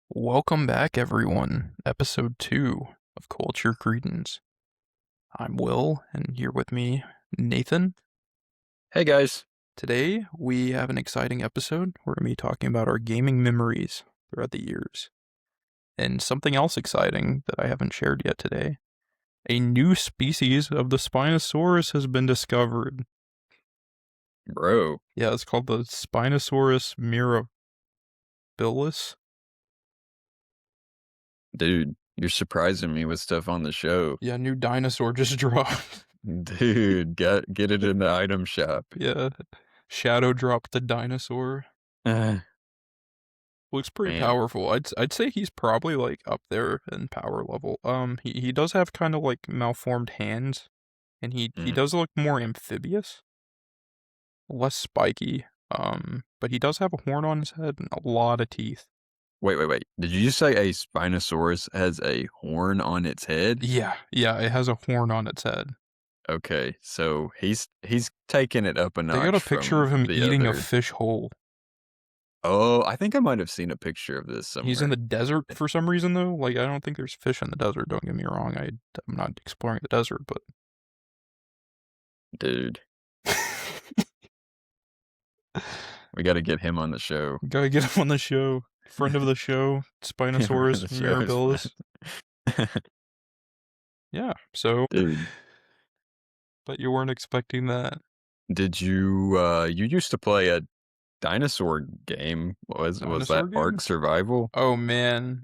Welcome back, everyone. Episode 2 of Culture Credence. I'm Will, and here with me, Nathan. Hey guys. Today, we have an exciting episode. We're going to be talking about our gaming memories throughout the years. And something else exciting that I haven't shared yet today. A new species of the Spinosaurus has been discovered. Bro, Yeah, it's called the Spinosaurus mirabilis. dude, you're surprising me with stuff on the show. Yeah, new dinosaur just dropped. Dude, get it in the item shop. Yeah, shadow dropped the dinosaur. Uh, Looks pretty Man, powerful. I'd say he's probably like up there in power level. He does have kind of like malformed hands, and he mm. does look more amphibious, less spiky. But he does have a horn on his head and a lot of teeth. Wait. Did you just say a Spinosaurus has a horn on its head? Yeah, it has a horn on its head. Okay, so he's taking it up a They got notch a picture from of him the eating a other. fish whole. Oh, I think I might have seen a picture of this He's in the somewhere. desert for some reason though. Like I don't think there's fish in the desert. Don't get me wrong. I'm not exploring the desert, but Dude, we got to get him on the show. gotta get him on the show. Friend of the show, Him on Spinosaurus the show is mirabilis. fun. Yeah, so Dude, but you weren't expecting that. did you used to play a dinosaur game? Was Dinosaur that game? Ark Survival? Oh man.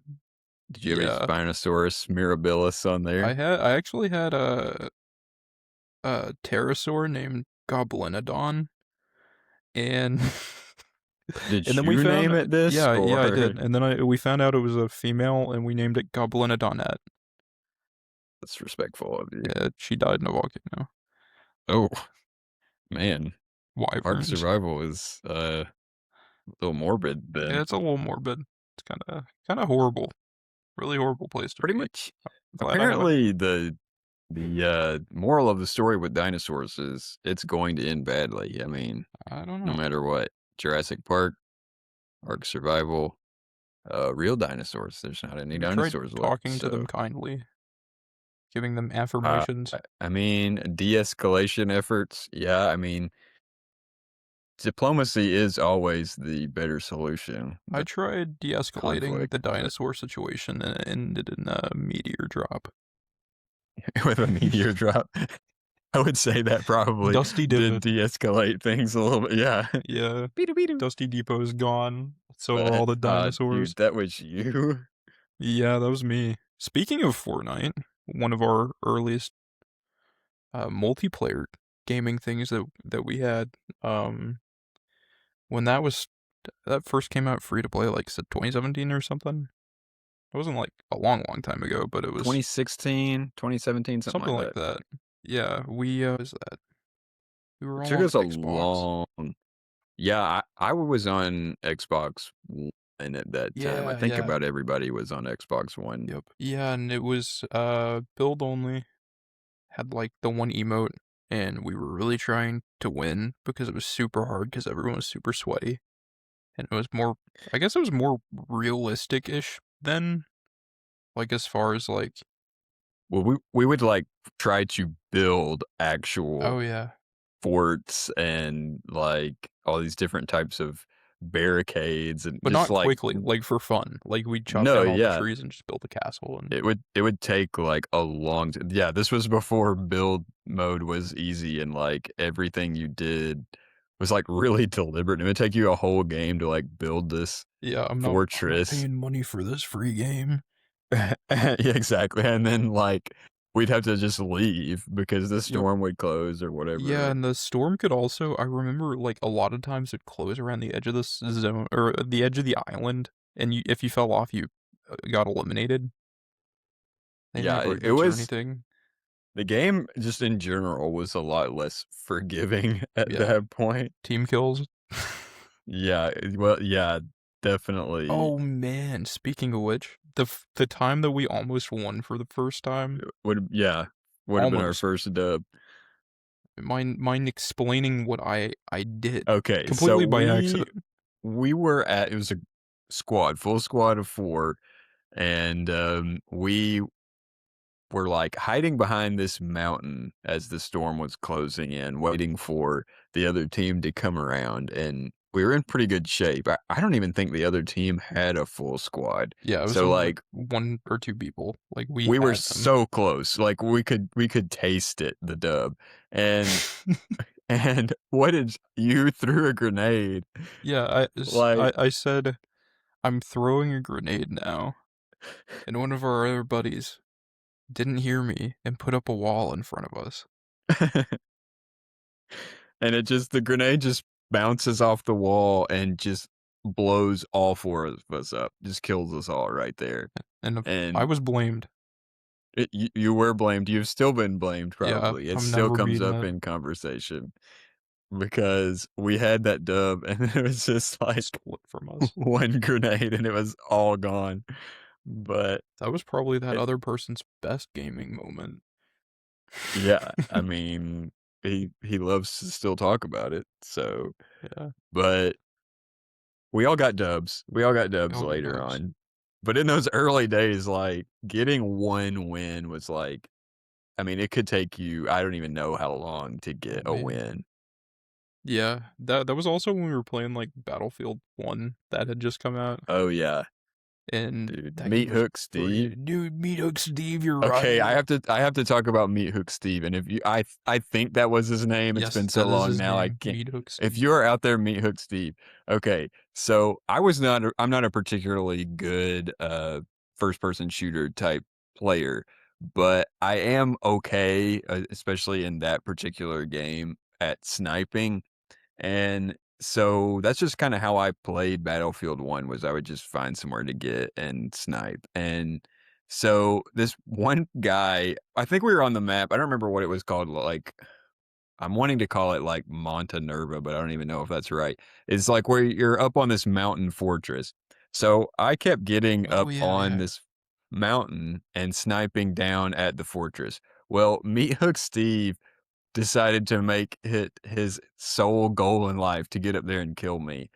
Did you have a Yeah. Spinosaurus mirabilis on there? I actually had a pterosaur named Goblinodon and Did and then we you name found it this yeah, I or did. And then we found out it was a female and we named it Goblinodonette. that's respectful of you? Yeah, she died in a volcano. Oh man, Ark Wyverns. Survival is a little morbid Yeah, then. it's a little morbid. It's kinda horrible. Really horrible place to Pretty be. much. Glad I had a Apparently the moral of the story with dinosaurs is it's going to end badly. I mean, I don't no know. matter what. Jurassic Park, Ark Survival, real dinosaurs. There's not any We tried dinosaurs left. talking to them So, kindly, giving them uh, affirmations. I mean, de-escalation efforts. Yeah, I mean, diplomacy is always the better solution I than tried de-escalating conflict. the But dinosaur situation and it ended in a meteor drop. with a meteor drop, I would say that probably Dusty did Divot. de-escalate things a little bit. Yeah. Yeah. Beedoo, beedoo. Dusty Depot's gone. So are all But, the dinosaurs. dude, that was you. Yeah, that was me. Speaking of Fortnite, one of our earliest multiplayer gaming things that we had, um, when that first came out free to play, like said 2017 or something. It wasn't like a long time ago, but it was 2016, 2017, something something like like that. that. Yeah, what is that? We were It all took on us a Xbox. long. Yeah, I was on Xbox One at that time. I think Yeah. about everybody was on Xbox One. Yep. Yeah, and it was build only. Had like the one emote, and we were really trying to win because it was super hard because everyone was super sweaty. And it was more I guess it was more realistic-ish then, like as far as like Well, we would like try to build oh actual yeah. forts and like all these different types of barricades and But just not like quickly, like for fun. Like we'd chop no, down all the yeah, trees and just build a castle and it would take like a long yeah, this was before build mode was easy and like everything you did was like really deliberate. It would take you a whole game to like build this yeah, I'm not fortress. paying money for this free game. Yeah, exactly. And then like we'd have to just leave because the Yep. storm would close or Yeah, whatever. and the storm could also I remember, like, a lot of times it'd close around the edge of this zone or the edge of the island, and if you fell off, you, got eliminated. They didn't Yeah, have it reboot or was anything. the game just in general was a lot less forgiving at Yeah. that point. Team kills. Yeah, well, yeah, definitely Oh, man, speaking of which, the time that we almost won for the first time would have been our almost. first dub. Mind explaining what I did Okay, so completely by accident. we were at it was squad, full squad of 4, and, we were, like, hiding behind this mountain as the storm was closing in, waiting for the other team to come around, and we were in pretty good shape. I don't even think the other team had a full squad. Yeah, it was So, only like like, 1 or 2 people. Like, we we were had them. so close, like, we could taste it, the dub, and and what did you threw a grenade, Yeah, like I said, "I'm throwing a grenade now," and one of our other buddies didn't hear me and put up a wall in front of us. and the grenade just bounces off the wall and just blows all 4 of us up, just kills us all right there, And I and was blamed. you were blamed, you've still been blamed Yeah, probably, it I'm still never comes beating up it. in conversation because we had that dub and it was just like Stole it from us. 1 grenade and it was all gone, but That was probably that it other person's best gaming moment. yeah, I mean, he loves to still talk about it, so Yeah, but we all got dubs all good later dubs. on, but in those early days, like, getting 1 win was like I mean, it could take you I don't even know how long to I get a mean, win. yeah, that was also when we were playing, like, Battlefield 1 that had just come out, Oh, yeah, and dude. that game Meat was Hook Steve. brilliant. "Dude, Meat Hook Steve, you're Okay, right." I have to talk about Meat Hook Steve, and if you I think that was his name, it's Yes, been so that is long his now, I name, can't Meat Hook if Steve. you are out there, Meat Hook Steve. Okay, so I'm not a particularly good, first person shooter type player, but I am okay, especially in that particular game, at sniping. And so that's just kinda how I played Battlefield 1 was I would just find somewhere to get and snipe, and so this one guy I think we were on the map, I don't remember what it was called, like, I'm wanting to call it, like, Monta Nerva, but I don't even know if that's right. It's, like, where you're up on this mountain fortress. So, I kept getting Oh, up yeah, on yeah. this mountain and sniping down at the fortress. Well, Meat Hook Steve decided to make it his sole goal in life to get up there and kill me.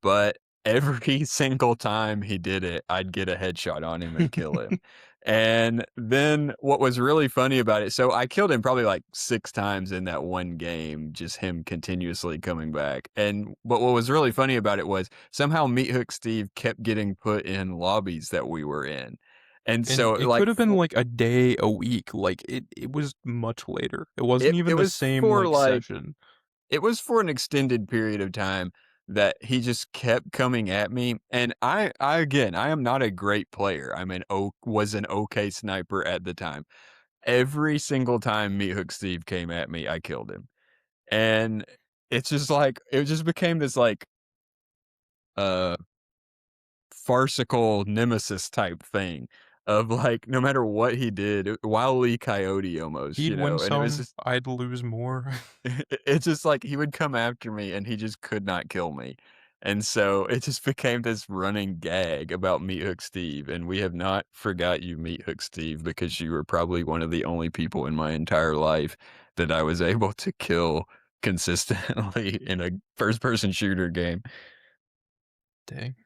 But every single time he did it, I'd get a headshot on him and kill him. And then what was really funny about it, so I killed him probably like 6 times in that one game, just him continuously coming back. And but what was really funny about it was somehow Meat Hook Steve kept getting put in lobbies that we were in. And And so it could like have been, like, a day, a week, like, it was much later. It wasn't it even the was same, for like, like session. it was for an extended period of time that he just kept coming at me, and I again, I am not a great player. I'm an o was an okay sniper at the time. Every single time Meat Hook Steve came at me, I killed him, and it's just like it just became this, like, uh, farcical Nemesis type thing of, like, no matter what he did, Wile E. Coyote almost, He'd you win know, and it was some, just I'd lose more. it's just like he would come after me and he just could not kill me. And so it just became this running gag about Meat Hook Steve. And we have not forgot you, Meat Hook Steve, because you were probably one of the only people in my entire life that I was able to kill consistently in a first person shooter game. Dang.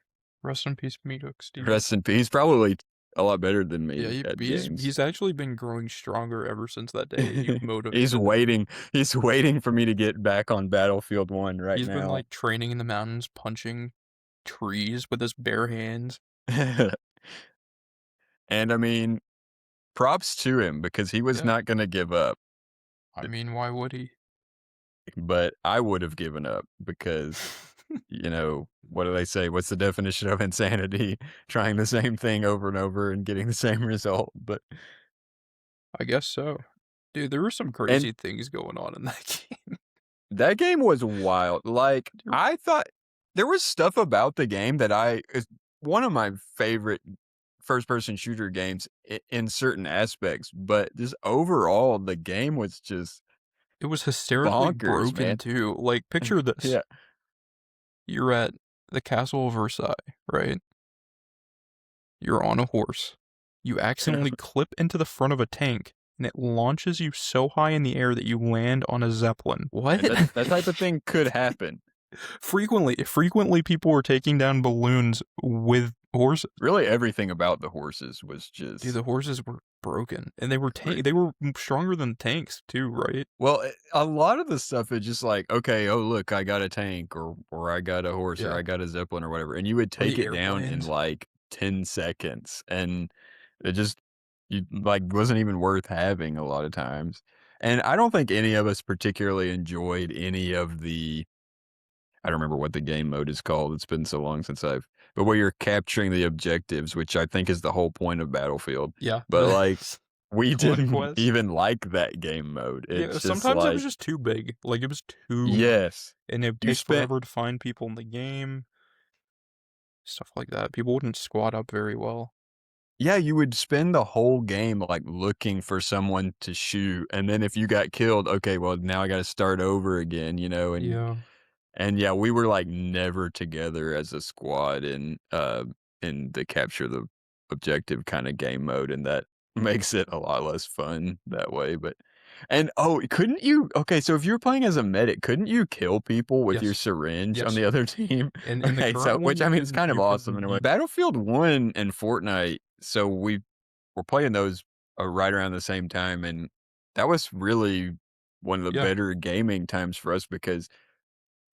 Rest in peace, Meat Hook Steve. Rest in peace. Probably a lot better than Yeah, me at games. he's actually been growing stronger ever since that day. You he's motivated him. waiting. He's waiting for me to get back on Battlefield 1 right He's been, now. like, training in the mountains, punching trees with his bare hands. And I mean, props to him because he was Yeah. not gonna give up, I mean, why would he? but I would have given up because, you know, what do they say? What's the definition of insanity? Trying the same thing over and over and getting the same result, but I guess so. Dude, there were some and crazy things going on in that game. that game was wild. Like, Dude, I thought there was stuff about the game that I is one of my favorite first person shooter games in certain aspects, but just overall, the game was just it was hysterically bonkers, broken man. too. Like, picture this. Yeah. You're at the Castle of Versailles, right? You're on a horse. You accidentally clip into the front of a tank, and it launches you so high in the air that you land on a zeppelin. What? And that type of thing could happen. Frequently people were taking down balloons with horses. Really, everything about the horses was Dude, just the horses were broken, and great. they were stronger than tanks too, right? Well, a lot of the stuff is just like, okay, oh look, I got a tank, or I got a horse, or Yeah. I got a zeppelin, or whatever, and you would Or take the it down in airplanes. like 10 seconds, and it just you like wasn't even worth having a lot of times. And I don't think any of us particularly enjoyed any of the I don't remember what the game mode is called. It's been so long since I've but where you're capturing the objectives, which I think is the whole point of Battlefield. Yeah, But like we didn't conquest. even like that game mode. Yeah, It's just sometimes it was like just too big. Like, it was too big, yes. and it would You take spent forever to find people in the game, stuff like that. People wouldn't squad up very well. yeah, you would spend the whole game like looking for someone to shoot, and then if you got killed, okay, well now I gotta start over again, Yeah. and yeah, we were, like, never together as a squad in the capture the objective kinda game mode, and that makes it a lot less fun that way, but and, oh, couldn't you okay, so if you were playing as a medic, couldn't you kill people with your Yes. syringe on Yes. the other team? In the Okay, current so one, which, I mean, it's kind of you awesome can in a way. you Battlefield 1 and Fortnite, so we were playing those, right around the same time, and that was really one of the yeah, better gaming times for us because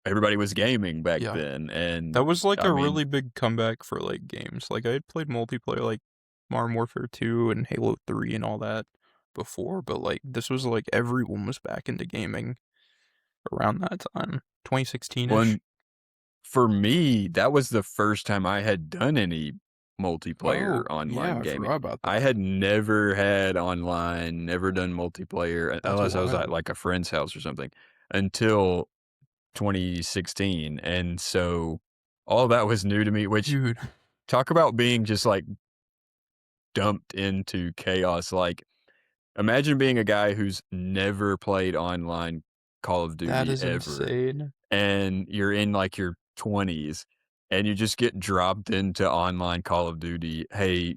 everybody was gaming back yeah. then, and, That was, like, I a mean really big comeback for, like, games. Like, I had played multiplayer, like, Modern Warfare 2 and Halo 3 and all that before, but, like, this was, like, everyone was back into gaming around that time, 2016-ish. one for me, that was the first time I had done any multiplayer Oh, yeah, online I gaming. forgot about I that. had never had online, never done multiplayer, That's unless I was at, wild. like, a friend's house or something, until 2016, and so all that was new to me, which Dude, talk about being just, like, dumped into chaos, like imagine being a guy who's never played online Call of that Duty is ever, insane. and you're in, like, your 20s, and you just get dropped into online Call of Duty, "Hey,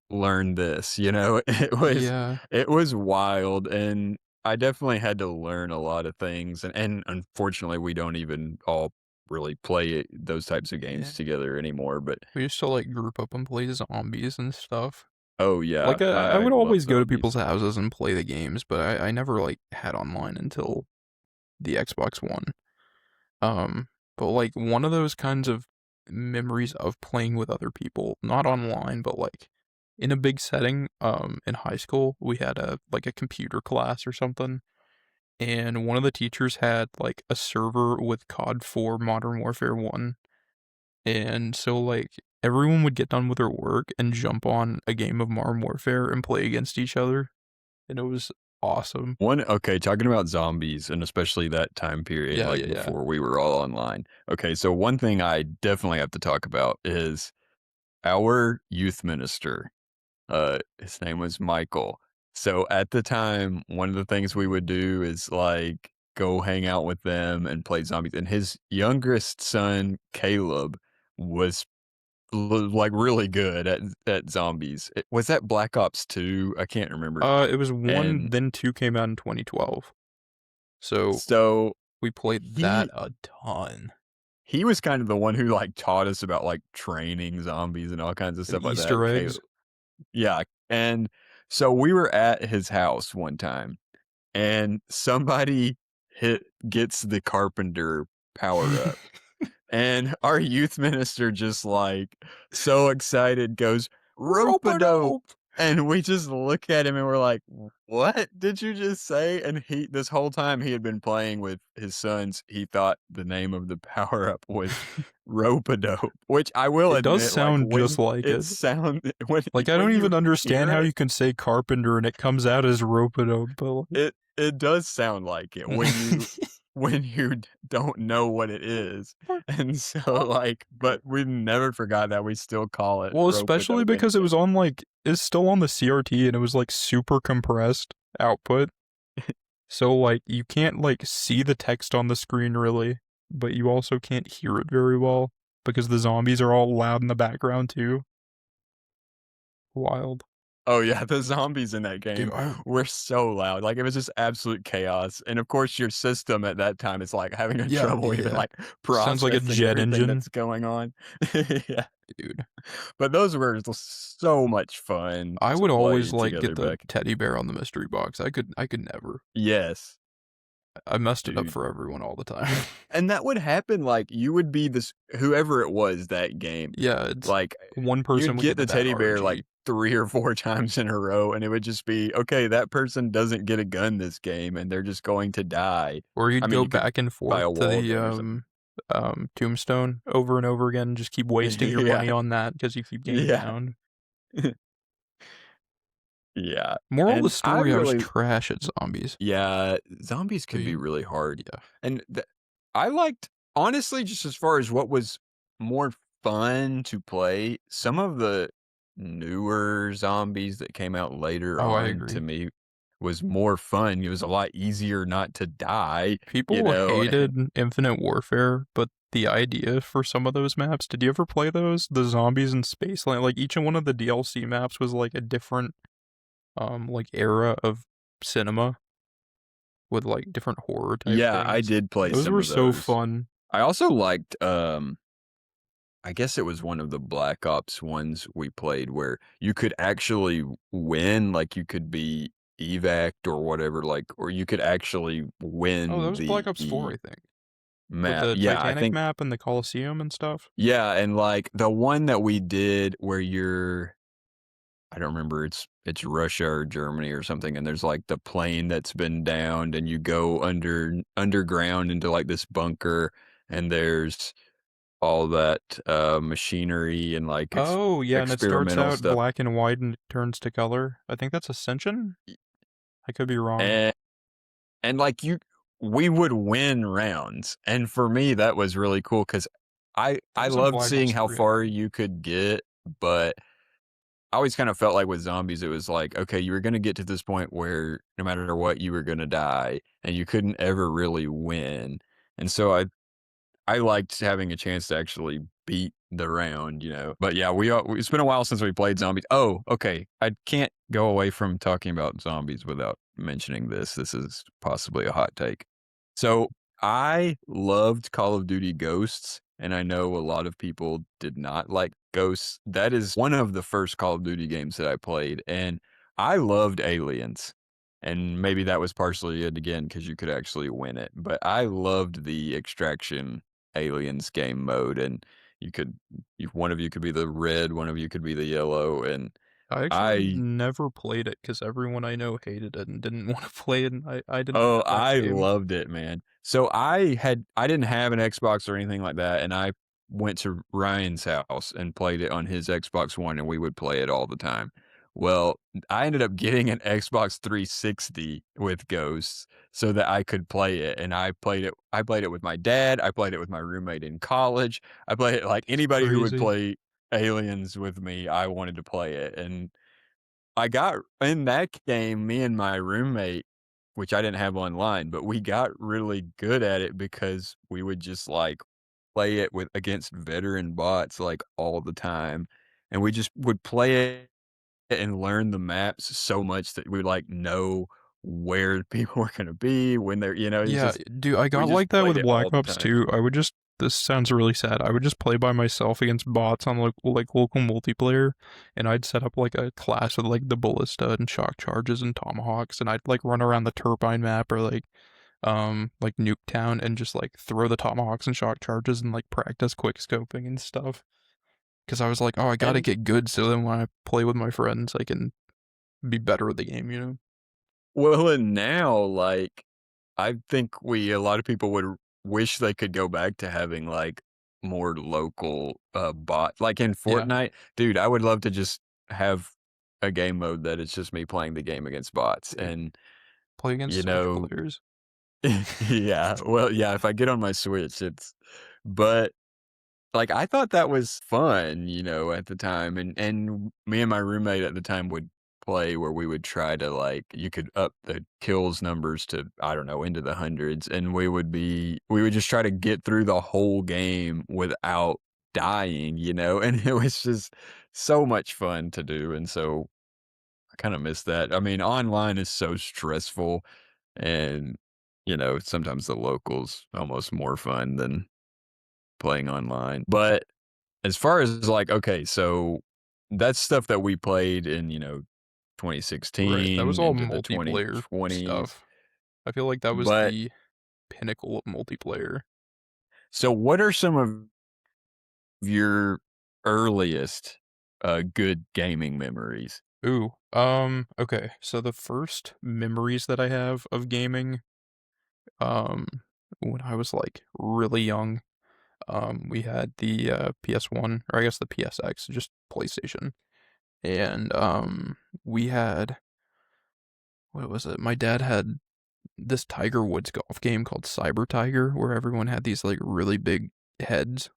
learn this," you know? Yeah, It was wild, and I definitely had to learn a lot of things, and unfortunately, we don't even all really play those types of yeah. games together anymore, but We used to, like, group up and play zombies and stuff. oh, yeah, Like, I I would love always go to zombies. people's houses and play the games, but I never, like, had online until the Xbox One. Um, but, like, one of those kinds of memories of playing with other people, not online, but, like, in a big setting, in high school, we had a computer class or something, and one of the teachers had, like, a server with COD 4 Modern Warfare 1, and so, like, everyone would get done with their work and jump on a game of Modern Warfare and play against each other, and it was awesome. One okay, talking about zombies, and especially that time period, Yeah, like, yeah, yeah. before we were all online. Okay, so one thing I definitely have to talk about is our youth minister. His name was Michael. So, at the time, one of the things we would do is, like, go hang out with them and play zombies, and his youngest son, Caleb, was like, really good at zombies. Was that Black Ops 2? I can't remember, It was 1, and then 2 came out in 2012. So, so we played that he a ton. he was kind of the one who, like, taught us about, like, training zombies and all kinds of And stuff like that, Easter eggs. yeah, and so we were at his house one time, and somebody gets the carpenter power up. And our youth minister just, like, so excited goes, "Rope-a-dope," Rope-a-dope! and we just look at him and we're like, "What did you just say?" And he this whole time he had been playing with his sons, he thought the name of the power-up was Rope-a-dope, which I will It does admit, like, sound just like it. Like, I don't when you even hear understand how it, you can say carpenter and it comes out as rope-a-dope, but, it does sound like it when you like don't know what it is. And so, like but we've never forgot that, we still call it Well, especially rope-a-dope, and because it was on, like, it's still on the CRT and it was, like, super compressed output. So, like, you can't, like, see the text on the screen really, but you also can't hear it very well because the zombies are all loud in the background too. Wild. Oh, yeah, the zombies in that Dude, game I were so loud, like, it was just absolute chaos, and, of course, your system at that time is, like, having a yeah, trouble even, yeah. like, Sounds like a processing jet everything engine. that's going on. Yeah, Dude, but those were just so much fun I to would always, play like, get together the back. teddy bear on the mystery box. I could never. Yes, I messed it up dude. for everyone all the time. And that would happen, like, you would be this whoever it was that game, Yeah, it's like, one person you'd would get get the the bad teddy bear, like, RG, 3 or 4 times in a row, and it would just be, "Okay, that person doesn't get a gun this game, and they're just going to die." or I you'd mean, go you could back and buy forth a to wall the, gun or something. tombstone over and over again, just keep wasting your Yeah, money on that because you keep getting yeah, downed. yeah, Moral of the and I story, I was really trash at zombies. yeah, zombies Are could be you? really hard, Yeah. and I liked honestly, just as far as what was more fun to play, some of the newer zombies that came out later Oh, I on to agree. me was more fun. It was a lot easier not to die, you People know, and hated Infinite Warfare, but the idea for some of those maps, did you ever play those? The zombies in Spaceland, like, each one of the DLC maps was, like, a different, like, era of cinema with, like, different horror type yeah, I things. did play Those some were of so those. fun. I also liked, I guess it was one of the Black Ops ones we played where you could actually win, like, you could be evac'd or whatever, like or you could actually Oh, that win was Black Ops 4, I think, with map. the Yeah, I Titanic think map and the Colosseum and stuff. yeah, and, like, the one that we did where you're I don't remember, it's Russia or Germany or something, and there's, like, the plane that's been downed, and you go underground into, like, this bunker, and there's all that, machinery and, like, Oh, yeah, and it starts experimental out stuff. black and white and it turns to color. I think that's Ascension? I could be wrong. And like, we would win rounds, and for me, that was really cool because That I was in loved Black seeing Ops how 3, I far think. you could get, but I always kinda felt like with zombies, it was like, okay, you were gonna get to this point where no matter what, you were gonna die, and you couldn't ever really win, and so I liked having a chance to actually beat the round, you know? But yeah, it's been a while since we played zombies. Oh, okay. I can't go away from talking about zombies without mentioning this. This is possibly a hot take. So I loved Call of Duty Ghosts, and I know a lot of people did not like Ghosts. That is one of the first Call of Duty games that I played, and I loved Aliens. And maybe that was partially it again because you could actually win it. But I loved the extraction Aliens game mode, and you could one of you could be the red, one of you could be the yellow, and I actually I never played it because everyone I know hated it and didn't wanna play it, and I didn't oh, have that I game. loved it, man. So I didn't have an Xbox or anything like that, and I went to Ryan's house and played it on his Xbox One, and we would play it all the time. Well, I ended up getting an Xbox 360 with Ghosts so that I could play it, and I played it with my dad, I played it with my roommate in college, I played it like It's anybody who would crazy. play Aliens with me, I wanted to play it, and I got in that game, me and my roommate, which I didn't have online, but we got really good at it because we would just, like, play it with against veteran bots, like, all the time, and we just would play it and learn the maps so much that we, like, know where people were gonna be when they're it's Yeah, just dude, I we got just like that played with it all Black the Ops time. 2. I would just this sounds really sad. I would just play by myself against bots on like local multiplayer, and I'd set up like a class with like the ballista and shock charges and tomahawks, and I'd like run around the turbine map or like Nuketown and just like throw the tomahawks and shock charges and like practice quick scoping and stuff. Because I was like, oh, I gotta And get good so then when I play with my friends, I can be better at the game, you know? well, and now, like, I think a lot of people would wish they could go back to having, like, more local, like in Yeah, Fortnite, dude, I would love to just have a game mode that it's just me playing the game against bots dude. and, Play against you Switch know players. yeah, well, yeah, if I get on my Switch, but like, I thought that was fun, at the time, and me and my roommate at the time would play where we would try to, like you could up the kills numbers to, I don't know, into the hundreds, and we would just try to get through the whole game without dying, and it was just so much fun to do, and so I kind of miss that. I mean, online is so stressful, and sometimes the locals almost more fun than playing online. But as far as like, okay, so that's stuff that we played in, Right, that was 2016 all into the multiplayer 2020s. stuff. I feel like that was But the pinnacle of multiplayer. so what are some of your earliest good gaming memories? Ooh, okay, so the first memories that I have of gaming, um, when I was, like, really young, we had the, PS1, or I guess the PSX, just PlayStation, and, we had what was it? My dad had this Tiger Woods golf game called Cyber Tiger, where everyone had these, like, really big heads.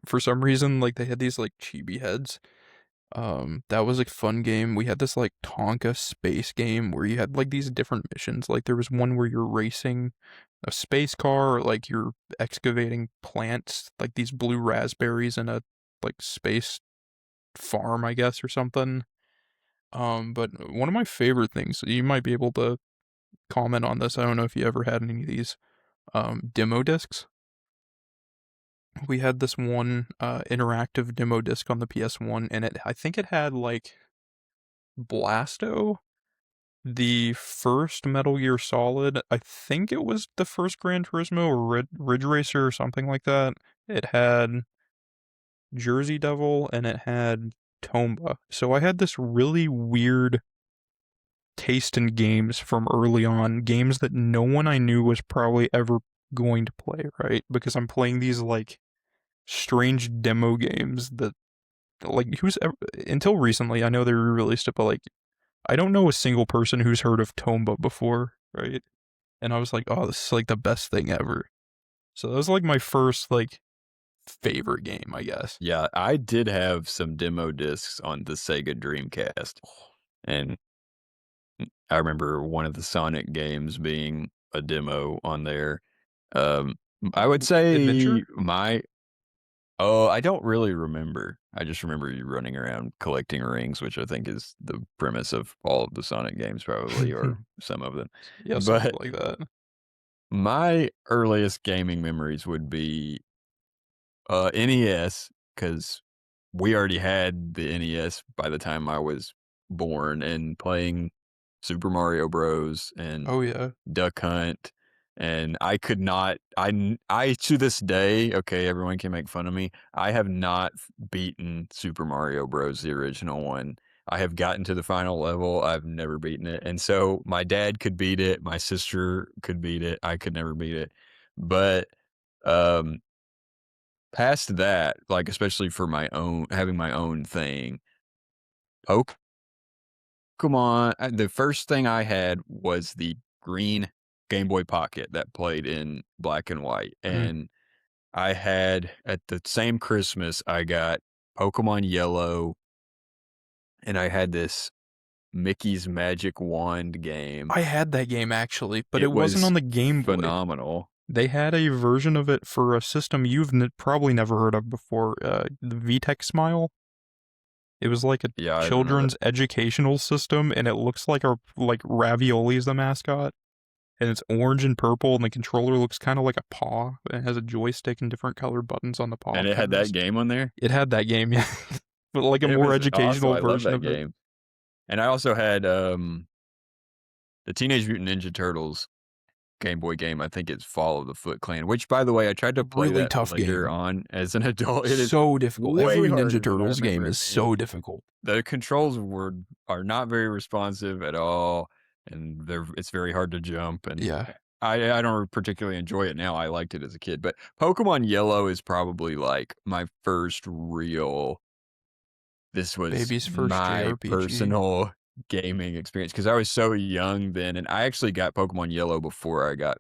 For some reason, like, they had these, like, chibi heads. That was a fun game. We had this, like, Tonka space game where you had, like, these different missions. Like, there was one where you're racing a space car, or, like, you're excavating plants, like these blue raspberries in a, like, space farm, I guess, or something. But one of my favorite things, you might be able to comment on this. I don't know if you ever had any of these, demo discs. We had this one, interactive demo disc on the PS1, and I think it had, like, Blasto, the first Metal Gear Solid. I think it was the first Gran Turismo or Ridge Racer or something like that. It had Jersey Devil and it had Tomba. So I had this really weird taste in games from early on, games that no one I knew was probably ever going to play, right? Because I'm playing these, like, strange demo games that, like, who's ever, until recently, I know they re-released it, but, like, I don't know a single person who's heard of Tomba before, right? And I was like, "Oh, this is, like, the best thing ever." So that was, like, my first, like, favorite game, I guess. Yeah, I did have some demo discs on the Sega Dreamcast, and I remember one of the Sonic games being a demo on there. Um, I would say Adventure? I don't really remember. I just remember you running around collecting rings, which I think is the premise of all of the Sonic games, probably, or some of them. Yeah, something But like that. my earliest gaming memories would be NES, because we already had the NES by the time I was born, and playing Super Mario Bros. And Oh, yeah. Duck Hunt, and I could not I to this day, okay, everyone can make fun of me, I have not beaten Super Mario Bros., the original one. I have gotten to the final level, I've never beaten it, and so my dad could beat it, my sister could beat it, I could never beat it, but, um, past that, like, especially for my own having my own thing, Pokemon, the first thing I had was the green Game Boy Pocket that played in black and white, Mm. and I had at the same Christmas, I got Pokemon Yellow, and I had this Mickey's Magic Wand game. I had that game, actually, but it It wasn't was on the Game Boy. phenomenal. They had a version of it for a system you've probably never heard of before, the VTech Smile. It was like a Yeah, I don't know that. children's educational system, and it looks like Ravioli is the mascot, and it's orange and purple, and the controller looks kinda like a paw, and it has a joystick and different colored buttons on the paw And it had that pads. game on there? It had that game, yeah, but like a It more was awesome, educational I love version that of it. game. And I also had, the Teenage Mutant Ninja Turtles Game Boy game, I think it's Fall of the Foot Clan, which, by the way, I tried to play Really that tough later game. on as an adult. It is So difficult. way Every Ninja harder than I Turtles game remember is it being. so difficult. The controls are not very responsive at all, and it's very hard to jump, and Yeah. I don't particularly enjoy it now. I liked it as a kid, but Pokemon Yellow is probably, like, my first real this was Baby's first my JRPG. personal gaming experience, because I was so young then, and I actually got Pokemon Yellow before I got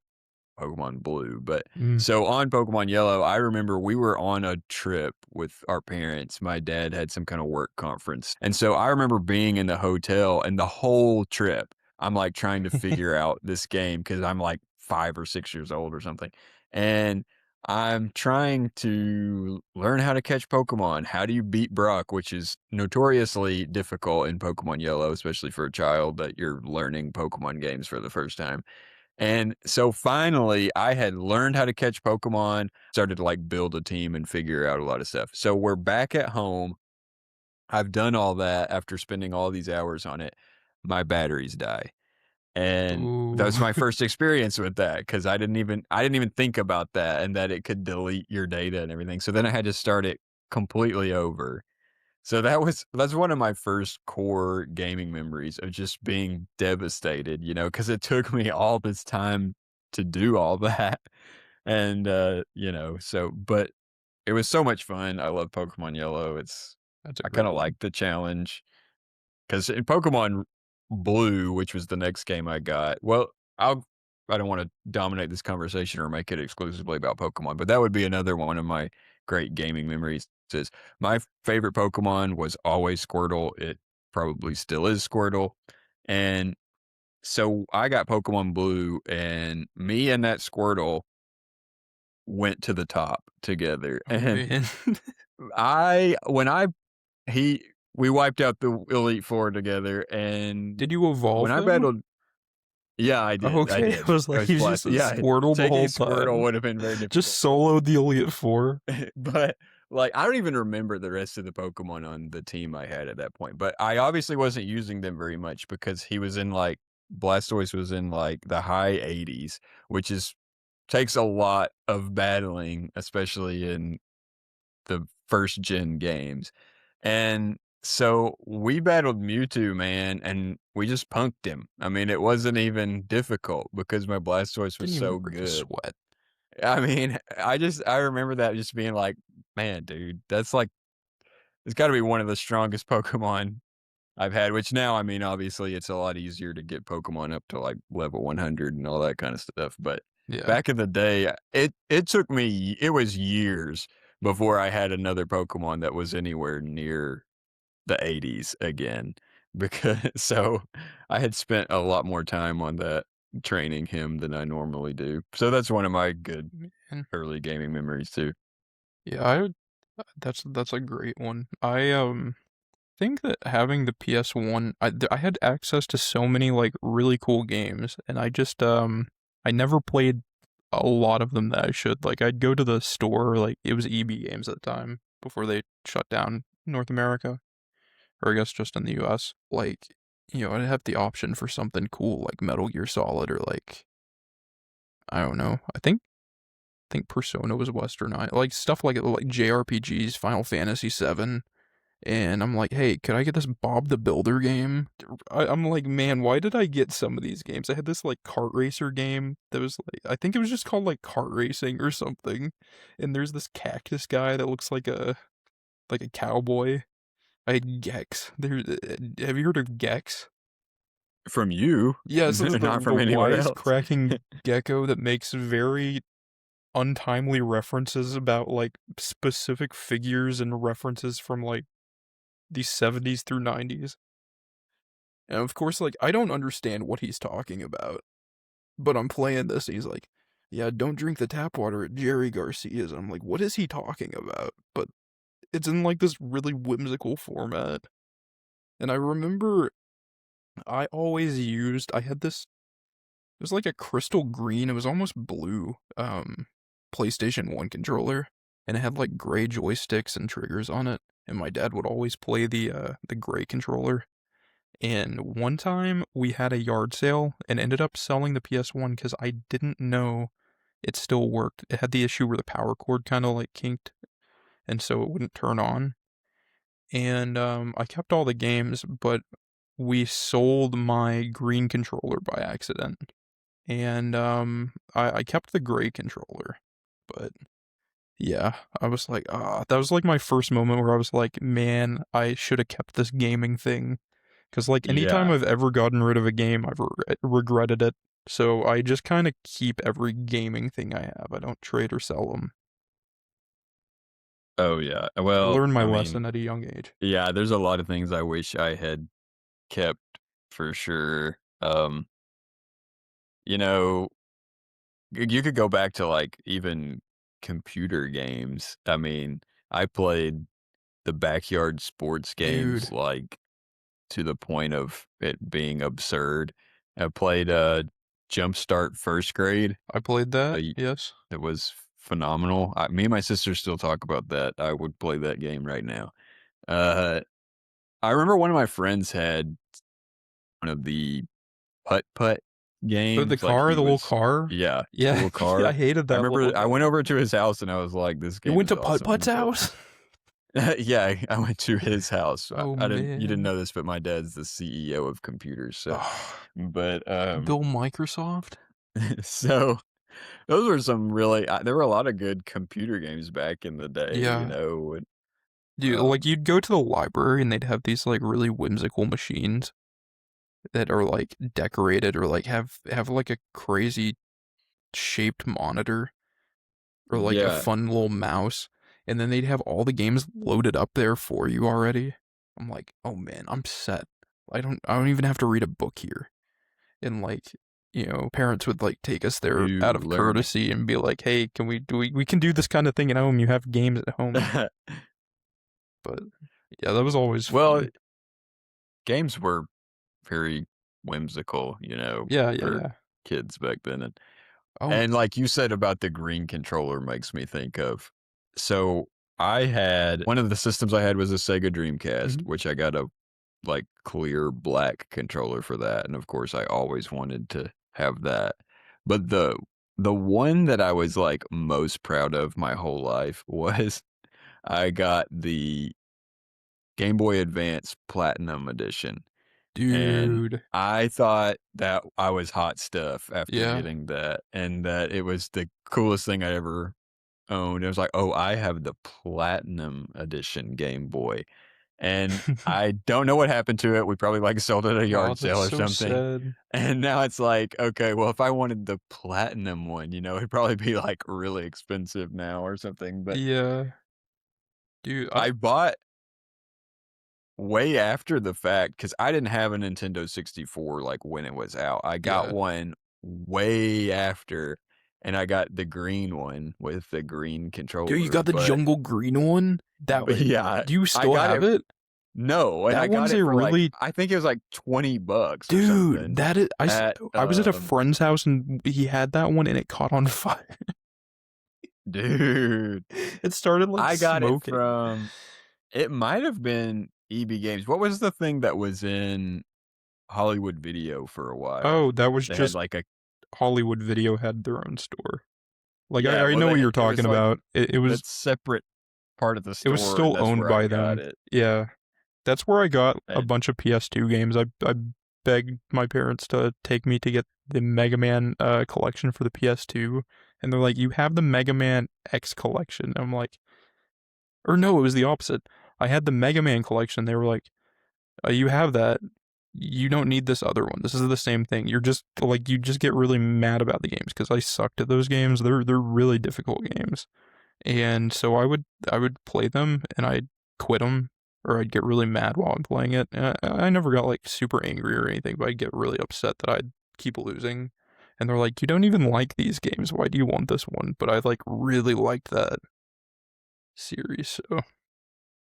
Pokemon Blue. But Mm. so on Pokemon Yellow, I remember we were on a trip with our parents. My dad had some kind of work conference. And so I remember being in the hotel, and the whole trip, I'm like trying to figure out this game because I'm like 5 or 6 years old or something. And I'm trying to learn how to catch Pokemon. How do you beat Brock, which is notoriously difficult in Pokemon Yellow, especially for a child that you're learning Pokemon games for the first time. And so finally, I had learned how to catch Pokemon, started to like build a team and figure out a lot of stuff. So we're back at home. I've done all that after spending all these hours on it. My batteries die. And that Ooh, was my first experience with that because I didn't even think about that and that it could delete your data and everything. So then I had to start it completely over. So that's one of my first core gaming memories of just being devastated, because it took me all this time to do all that. And but it was so much fun. I love Pokemon Yellow. that's a I great kind of one. like the challenge. 'Cause in Pokemon Blue, which was the next game I got, I don't wanna dominate this conversation or make it exclusively about Pokemon, but that would be another one of my great gaming memories is my favorite Pokemon was always Squirtle. It probably still is Squirtle, and so I got Pokemon Blue, and me and that Squirtle went to the top together, Oh, and man. I when I he we wiped out the Elite Four together, and Did you when evolve I him? battled yeah, I Okay, I did. was I like, was he was just blessed. a Yeah, Squirtle the taking whole Squirtle time. would have been very Just difficult, soloed the Elite Four. but, like, I don't even remember the rest of the Pokemon on the team I had at that point, but I obviously wasn't using them very much because he was in, like Blastoise was in, like, the high 80s, which is takes a lot of battling, especially in the first gen games. And so we battled Mewtwo, man, and we just punked him. I mean, it wasn't even difficult because my Blastoise was Didn't even so break a good. sweat. I mean, I remember that just being like, man, dude, that's like it's got to be one of the strongest Pokemon I've had. Which now, I mean, obviously, it's a lot easier to get Pokemon up to like level 100 and all that kind of stuff. But Yeah. back in the day, it took me it was years before I had another Pokemon that was anywhere near the 80s again because so I had spent a lot more time on that training him than I normally do. So that's one of my good Man. early gaming memories too. Yeah, I would that's a great one. I think that having the PS1, I had access to so many, like, really cool games, and I never played a lot of them that I should. Like, I'd go to the store, like, it was EB Games at the time, before they shut down North America, or I guess just in the US. Like, I'd have the option for something cool like Metal Gear Solid or, like, I don't know. I think Persona was westernized, like, stuff like JRPGs, Final Fantasy VII. And I'm like, "Hey, could I get this Bob the Builder game?" I'm like, "Man, why did I get some of these games?" I had this, like, kart racer game that was, like, I think it was just called, like, Kart Racing or something, and there's this cactus guy that looks like a cowboy. I had Gex. Have you heard of Gex? From you, Yeah, so the not the from anywhere else. wisecracking gecko that makes very untimely references about, like, specific figures and references from, like, the '70s through '90s. And of course, like, I don't understand what he's talking about, but I'm playing this and he's like, "Yeah, don't drink the tap water at Jerry Garcia's." And I'm like, "What is he talking about?" But it's in, like, this really whimsical format. And I remember I had this it was like a crystal green, it was almost blue, PlayStation 1 controller, and it had, like, gray joysticks and triggers on it, and my dad would always play the gray controller. And one time we had a yard sale and ended up selling the PS1 because I didn't know it still worked. It had the issue where the power cord kinda, like, kinked, and so it wouldn't turn on. And, I kept all the games, but we sold my green controller by accident. And, I kept the gray controller. But, yeah, I was like, "Ah," that was, like, my first moment where I was like, "Man, I shoulda kept this gaming thing." 'Cause, like, anytime Yeah. I've ever gotten rid of a game, I've regretted it. So I just kinda keep every gaming thing I have. I don't trade or sell them. Oh yeah. I Well, learned my I mean, lesson at a young age. yeah, there's a lot of things I wish I had kept for sure. You know, you could go back to like even computer games, I mean, I played the backyard sports games, Dude, like, to the point of it being absurd. I played, Jumpstart First Grade. I played that, Y yes. It was phenomenal. Me and my sister still talk about that. I would play that game right now. Uh, I remember one of my friends had one of the putt-putt Oh, the games, like, car, he the little was car? yeah, the Yeah, little yeah, I car. hated I that little remember I guy. went over to his house and I was like, "This You game went is to Putt-Putt's awesome," but house? yeah, I went to his house. Oh, I didn't you didn't man. know this, but my dad's the CEO of computers, so Ugh, but, Bill Microsoft? so those were some really there were a lot of good computer games back in the day, Yeah. and, Dude, like, um you'd go to the library and they'd have these, like, really whimsical machines that are, like, decorated or, like, have, like, a crazy shaped monitor or, like, a yeah. fun little mouse, and then they'd have all the games loaded up there for you already. I'm like, "Oh, man, I'm set. I don't even have to read a book here." And, like, parents would, like, take us there out New of learning. courtosy and be like, "Hey, can we can do this kinda thing at home, you have games at home." But, yeah, that was always Well, fun. games were very whimsical, Yeah, yeah, for yeah. kids back then, Oh, and like you said about the green controller makes me think of so I had one of the systems I had was a Sega Dreamcast, mhm. which I got a, like, clear black controller for that, and, of course, I always wanted to have that, but the one that I was, like, most proud of my whole life was I got the Game Boy Advance Platinum Edition. And Dude. I thought that I was hot stuff after Yeah. getting that, and that it was the coolest thing I ever owned. It was like, "Oh, I have the platinum edition Game Boy." And I don't know what happened to it. We probably, like, sold it at a Oh, yard that's sale or so something. sad. And now it's like, okay, well, if I wanted the platinum one, it'd probably be, like, really expensive now or something, but Yeah. Dude, I bought way after the fact, because I didn't have a Nintendo 64, like, when it was out. I got yeah. one way after, and I got the green one with the green Dude, you controller, got the but jungle green one? That but way, yeah, do you I still got have it it? no, and I That got one's it a for, like, really I think it was, like, 20 bucks or dude, something that is at, I was at a friend's house and he had that one and it caught on fire. dude, It started, like, I got it smoking. from it might have been EB Games. What was the thing that was in Hollywood Video for a while? Oh, that was They had, just like, a Hollywood Video had their own store. Like, yeah, I well, know what you're it talking was, like, about. that separate part of the It was store, and still that's owned where I by got them. it, Yeah. That's where I got a and bunch of PS2 games. I begged my parents to take me to get the Mega Man, collection for the PS2, and they're like, "You have the Mega Man X collection." I'm like or no, it was the opposite. I had the Mega Man collection. They were like, you have that. You don't need this other one. This is the same thing. You're just like you just get really mad about the games because I sucked at those games. They're really difficult games, and so I would play them and I'd quit them or I'd get really mad while I'm playing it. And I never got like super angry or anything, but I'd get really upset that I'd keep losing. And they're like, "You don't even like these games. Why do you want this one?" But I like really liked that series. So,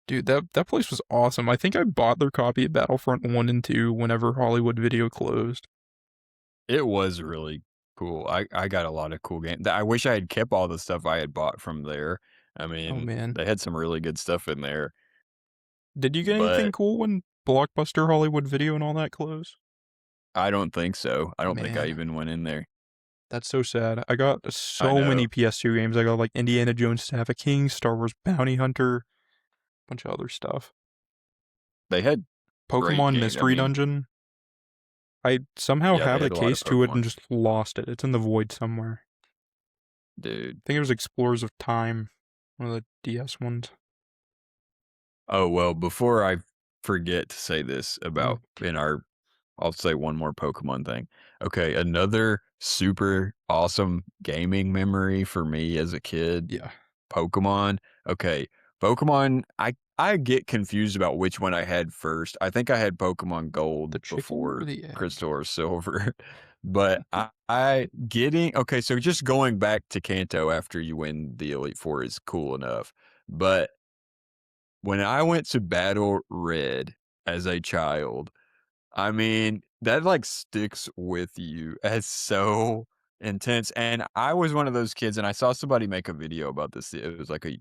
dude, that place was awesome. I think I bought their copy of Battlefront 1 and 2 whenever Hollywood Video closed. it was really cool. I got a lot of cool games. I wish I had kept all the stuff I had bought from there. I Oh mean, man. they had some really good stuff in there, Did you get anything but cool when Blockbuster Hollywood Video and all that closed? I don't think so. I don't think I Man, even went in there. that's so sad. I got I so know. many PS2 games. I got like Indiana Jones Staff of King, Star Wars Bounty Hunter, bunch of other stuff. They had great Pokemon games. I Mystery mean, Dungeon. I somehow yeah, they have the had a lot of case to it and Pokemon. just lost it. It's in the void somewhere. Dude. I think it was Explorers of Time, one of the DS ones. Oh, well, before I forget to say this Oh, about in our I'll say one more Pokemon thing. Okay, another super awesome gaming memory for me as a kid, yeah. Pokemon. Okay, Pokemon, I get confused about which one I had first. I think I had Pokemon The Gold chicken or before the egg? Crystal or Silver. But I getting okay, so just going back to Kanto after you win the Elite Four is cool enough. But when I went to battle Red as a child, I mean, that, like, sticks with you as so intense, and I was one of those kids, and I saw somebody make a video about this. It was like a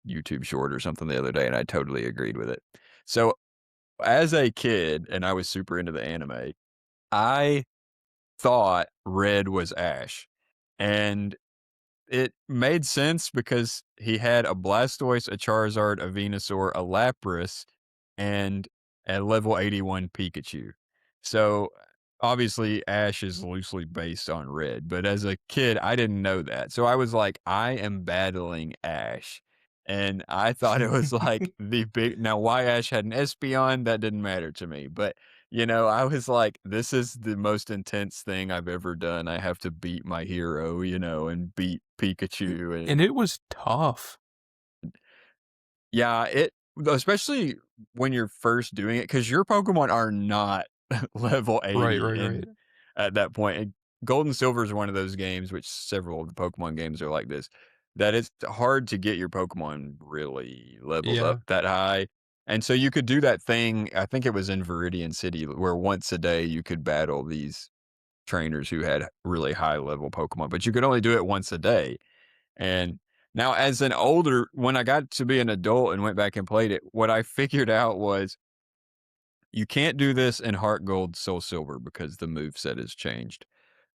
YouTube short or something the other day, and I totally agreed with it. So, as a kid, and I was super into the anime, I thought Red was Ash, and it made sense because he had a Blastoise, a Charizard, a Venusaur, a Lapras, and a level 81 Pikachu. So, obviously, Ash is loosely based on Red, but as a kid, I didn't know that. So I was like, "I am battling Ash." And I thought it was like the big now why Ash had an Espeon, that didn't matter to me, but I was like, "This is the most intense thing I've ever done. I have to beat my hero, and beat Pikachu." And And it was tough. yeah, especially when you're first doing it, because your Pokemon are not level Right, 80 right, right. at that point. And Gold and Silver is one of those games, which several of the Pokemon games are like this, that it's hard to get your Pokemon really leveled up Yeah. that high. And so you could do that thing, I think it was in Viridian City, where once a day you could battle these trainers who had really high level Pokemon, but you could only do it once a day. And now, as an older, when I got to be an adult and went back and played it, what I figured out was you can't do this in Heart Gold, Soul Silver because the move set has changed.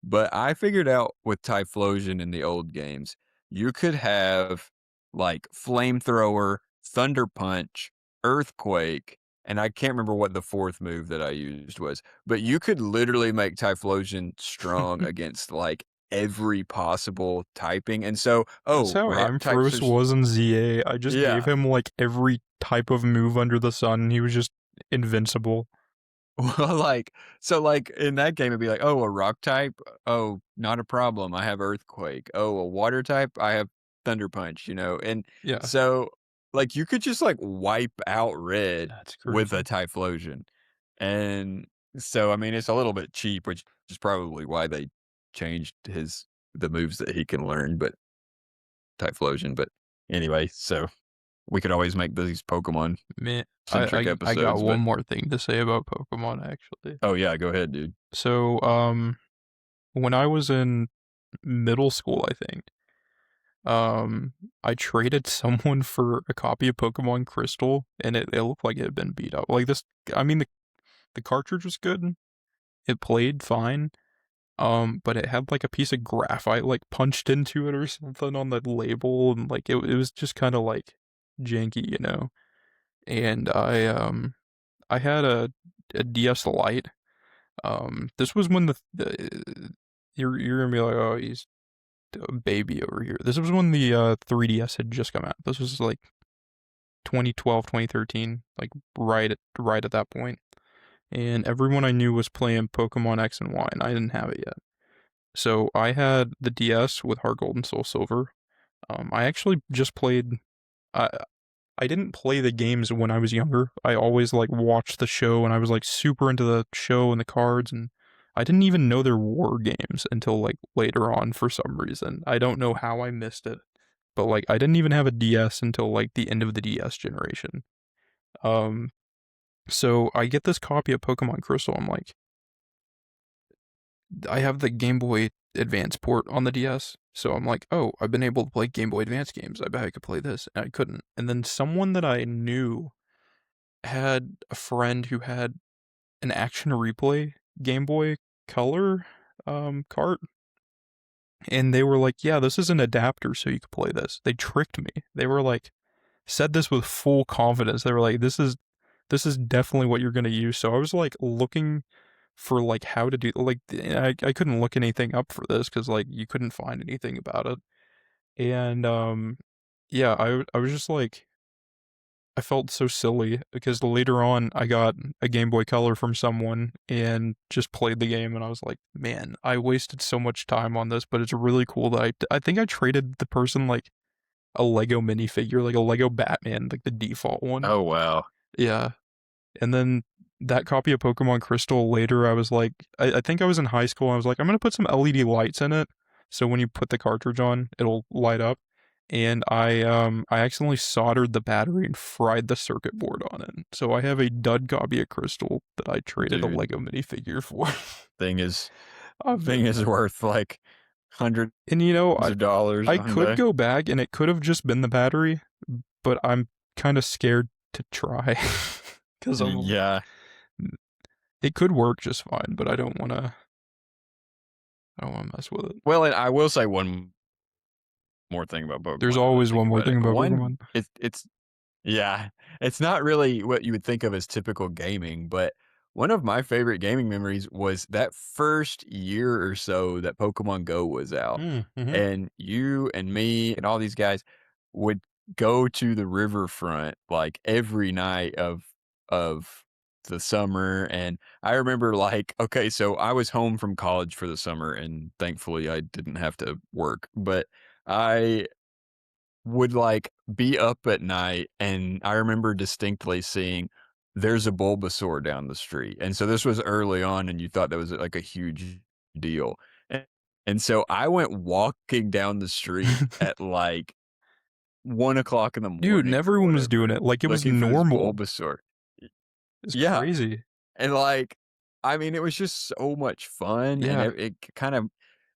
But I figured out with Typhlosion in the old games, you could have like Flamethrower, Thunder Punch, Earthquake, and I can't remember what the fourth move that I used was, but you could literally make Typhlosion strong against like every possible typing. And so, That's oh, how rock types are, Ampharos was in ZA. I just gave yeah. him, like, every type of move under the sun, and he was just invincible. Well, like, in that game, it'd be like, "Oh, a rock type? Oh, not a problem. I have Earthquake. Oh, a water type? I have Thunder Punch," And Yeah. so, like, you could just, like, wipe out Red That's with a crazy. Typhlosion. And so, I mean, it's a little bit cheap, which is probably why they changed the moves that he can learn, but Typhlosion. But anyway, so we could always make these Man, Pokemon-centric I got episodes, one but more thing to say about Pokemon, actually. oh, yeah, go ahead, dude. So, when I was in middle school, I think, I traded someone for a copy of Pokemon Crystal, and it looked like it had been beat up. Like, I mean, the cartridge was good, it played fine, but it had, like, a piece of graphite, like, punched into it or something on the label, and, like, it was just kinda, like, janky, you know? And I had a DS Lite. This was when you're gonna be like, "Oh, he's a baby over here." This was when the 3DS had just come out. This was like 2012, 2013, like right at that point. And everyone I knew was playing Pokemon X and Y, and I didn't have it yet. So I had the DS with Heart Gold and Soul Silver. I actually just played. I I didn't play the games when I was younger. I always like watched the show, and I was like super into the show and the cards, and I didn't even know there were games until like later on for some reason. I don't know how I missed it, but like I didn't even have a DS until like the end of the DS generation. Um, so I get this copy of Pokemon Crystal. I'm like, I have the Game Boy Advance port on the DS. So I'm like, oh, I've been able to play Game Boy Advance games. I bet I could play this. And I couldn't. And then someone that I knew had a friend who had an Action Replay Game Boy Color cart, and they were like, "Yeah, this is an adapter, so you could play this." They tricked me. They were like, said this with full confidence. They were like, "This is definitely what you're gonna use." So I was like looking for like how to do like I couldn't look anything up for this because like you couldn't find anything about it, and yeah, I was just like I felt so silly because later on I got a Game Boy Color from someone and just played the game, and I was like, "Man, I wasted so much time on this, but it's really cool that I think I traded the person like a Lego minifigure, like a Lego Batman, like the default one." Oh, wow. Yeah. And then that copy of Pokemon Crystal later, I was like, I think I was in high school. And I was like, I'm gonna put some LED lights in it, so when you put the cartridge on, it'll light up. And I accidentally soldered the battery and fried the circuit board on it. So I have a dud copy of Crystal that I traded a Dude, Lego minifigure for. thing is I've, thing is worth like hundreds and you know, of dollars I one could day. go back and it could have just been the battery, but I'm kind of scared to try because I'm Yeah. it could work just fine, but I don't want to mess with it. Well, and I will say one more thing about There's Pokemon now that I always think one more about thing it. about One, Pokemon. it's yeah, it's not really what you would think of as typical gaming, but one of my favorite gaming memories was that first year or so that Pokemon Go was out, Mm-hmm. and you and me and all these guys would go to the riverfront like every night of the summer. And I remember like, okay, so I was home from college for the summer, and thankfully I didn't have to work, but I would, like, be up at night, and I remember distinctly seeing there's a Bulbasaur down the street, and so this was early on, and you thought that was, like, a huge deal, and so I went walking down the street at, like, 1 o'clock in the Dude, and morning or everyone was doing whatever, it like it was looking for this normal. Bulbasaur. Y It's Yeah, crazy. and, like, I mean, it was just so much fun, and Yeah. it kind of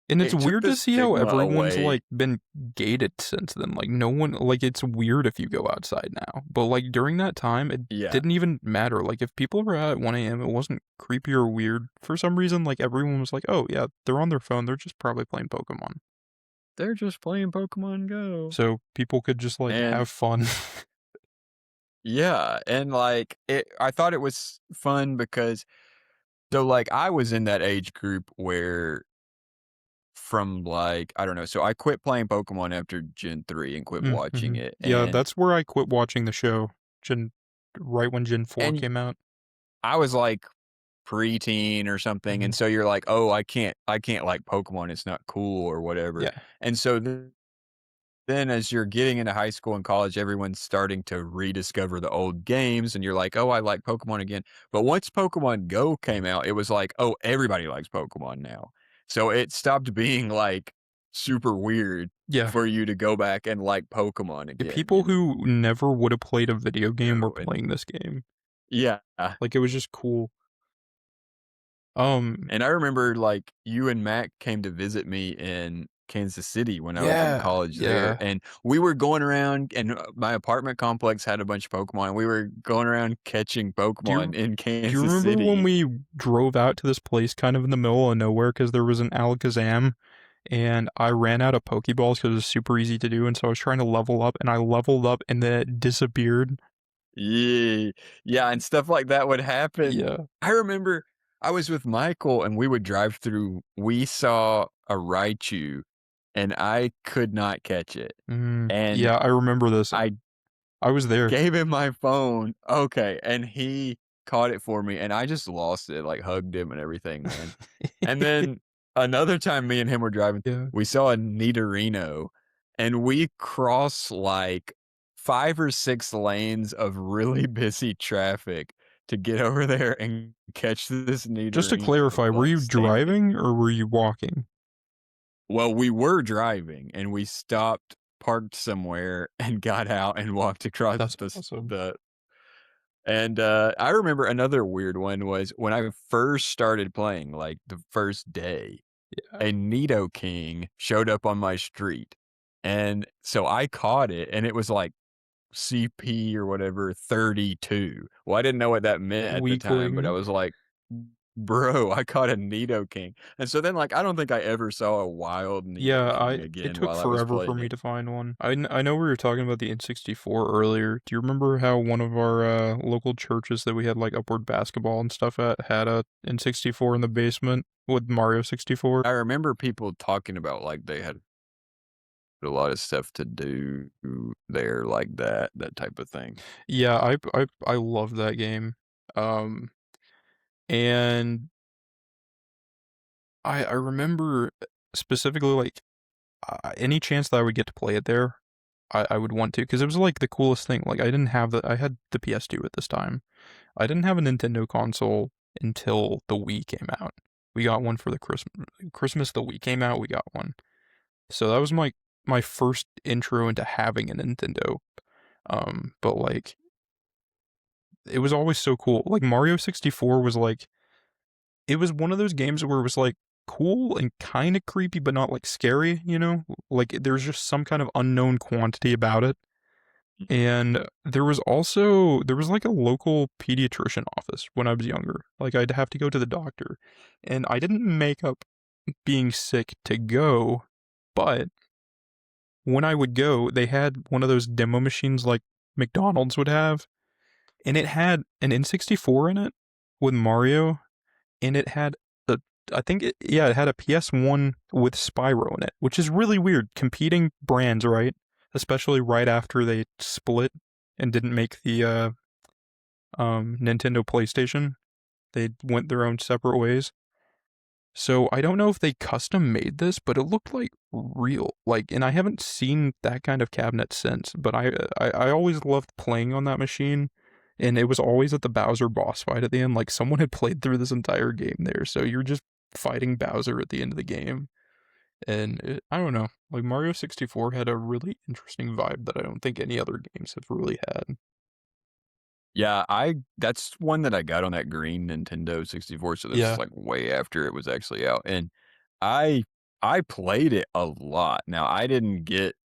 And it's it took weird the to see how stigma everyone's away. like been gated since then. Like no one like it's weird if you go outside now. But like during that time it Yeah, didn't even matter. Like if people were out at 1 a.m. it wasn't creepy or weird. For some reason, like everyone was like, oh yeah, they're on their phone, they're just probably playing Pokemon. they're just playing Pokemon Go, So people could just like and have fun. yeah, and, like, I thought it was fun because so, like, I was in that age group where from, like, I don't know, so I quit playing Pokemon after Gen 3 and quit watching Mm-hmm. it, Yeah, that's where I quit watching the show. Gen right when Gen 4 and came out. I was, like, preteen or something, Hmm. and so you're like, "Oh, I can't like Pokemon, it's not cool," or whatever, Yeah. and so then as you're getting into high school and college, everyone's starting to rediscover the old games, and you're like, "Oh, I like Pokemon again." But once Pokemon Go came out, it was like, "Oh, everybody likes Pokemon now." So it stopped being, like, super weird Yeah. for you to go back and like Pokemon The again, people who never would have played a video game were know? And playing this game. yeah, Like, it was just cool. Um, and I remember, like, you and Mac came to visit me in Kansas City when I was in yeah, college there, yeah. and we were going around, and, my apartment complex had a bunch of Pokemon, we were going around catching Do Pokemon you in do you Kansas remember when City. we drove out to this place kind of in the middle of nowhere because there was an Alakazam, and I ran out of Pokeballs because it was super easy to do, and so I was trying to level up, and I leveled up, and then it disappeared? Yeah. Yeah, and stuff like that would happen. Yeah. I remember I was with Michael, and we would drive through, we saw a Raichu, and I could not catch it, and Yeah, I remember this. I I was there. gave him my phone. Okay, and he caught it for me, and I just lost it, like, hugged him and everything, man. And then another time me and him were driving, Yeah. we saw a Nidorino, and we crossed, like, 5 or 6 lanes of really busy traffic to get over there and catch this Just to Nidorino, clarify, were like, you standing. driving or were you walking? Well, we were driving, and we stopped, parked somewhere, and got out and walked across That's the awesome. the And, I remember another weird one was when I first started playing, like, the first day, Yeah. a Nidoking showed up on my street, and so I caught it, and it was, like, CP or whatever 32. Well, I didn't know what that meant at the time, but I Weakling. was like, "Bro, I caught a Nidoking." And so then, like, I don't think I ever saw a wild Yeah, Nidoking it again took while I was forever for playing me it. to find one. I know we were talking about the N64 earlier. Do you remember how one of our local churches that we had like upward basketball and stuff at had a N64 in the basement with Mario 64? I remember people talking about, like, they had a lot of stuff to do there like that type of thing. Yeah, I love that game. Um, and I remember specifically like any chance that I would get to play it there, I would want to because it was like the coolest thing. Like I had the PS2 at this time. I didn't have a Nintendo console until the Wii came out. We got one for the Christmas the Wii came out, we got one. So that was my first intro into having a Nintendo. But like it was always so cool. Like Mario 64 was like it was one of those games where it was like cool and kind of creepy but not like scary, you know? Like there's just some kind of unknown quantity about it. And there was like a local pediatrician office when I was younger. Like I'd have to go to the doctor. And I didn't make up being sick to go, but when I would go, they had one of those demo machines like McDonald's would have, and it had an N64 in it with Mario, and it had a I think it had a PS1 with Spyro in it, which is really weird. Competing brands, right? Especially right after they split and didn't make the Nintendo PlayStation. They went their own separate ways. So I don't know if they custom made this, but it looked like real. Like, and I haven't seen that kind of cabinet since. But I always loved playing on that machine, and it was always at the Bowser boss fight at the end. Like someone had played through this entire game there, so you're just fighting Bowser at the end of the game. And I don't know, like Mario 64 had a really interesting vibe that I don't think any other games have really had. Yeah, I that's one that I got on that green Nintendo 64, so this is, Yeah, like, way after it was actually out, and I I played it a lot. Now, I didn't get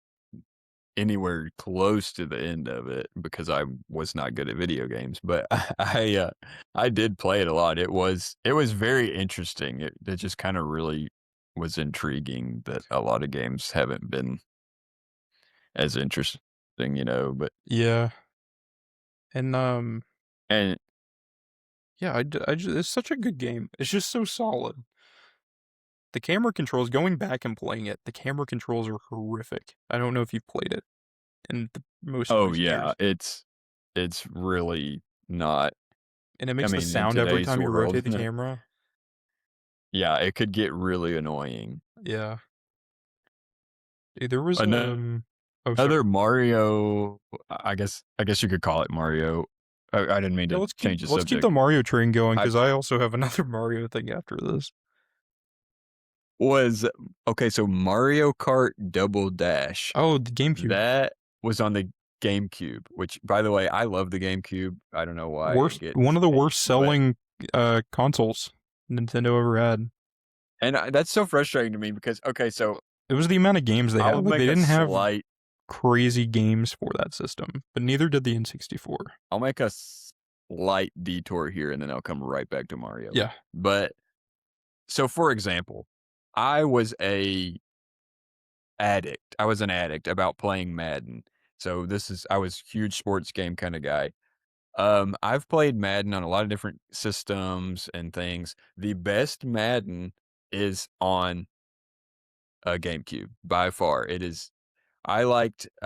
anywhere close to the end of it because I was not good at video games, but I did play it a lot. It was very interesting. It just kinda really was intriguing that a lot of games haven't been as interesting, but yeah, and and yeah, it's such a good game. It's just so solid. The camera controls, going back and playing it, the camera controls are horrific. I don't know if you've played it in the most Oh, recent yeah, years. it's really not. And it I makes the mean, in sound every today's time you world, rotate the camera. yeah, it could get really annoying. Yeah. There was oh Another sorry. Mario, I guess you could call it Mario. I didn't mean Yeah, to change the let's keep the subject. Mario train going I because I also have another Mario thing after this. was okay, so Mario Kart Double Dash, Oh, the GameCube. that was on the GameCube, which, by the way, I love the GameCube. I don't know why it One gets of the hate, worst but selling consoles Nintendo ever had. that's so frustrating to me because, okay, so It was the amount of games they I'll had. Like they make a didn't have slight crazy games for that system, but neither did the N64. I'll make a slight detour here, and then I'll come right back to Mario. Yeah. But so, for example, I was a addict. I was an addict about playing Madden. So I was huge sports game kind of guy. I've played Madden on a lot of different systems and things. The best Madden is on a GameCube by far. It is I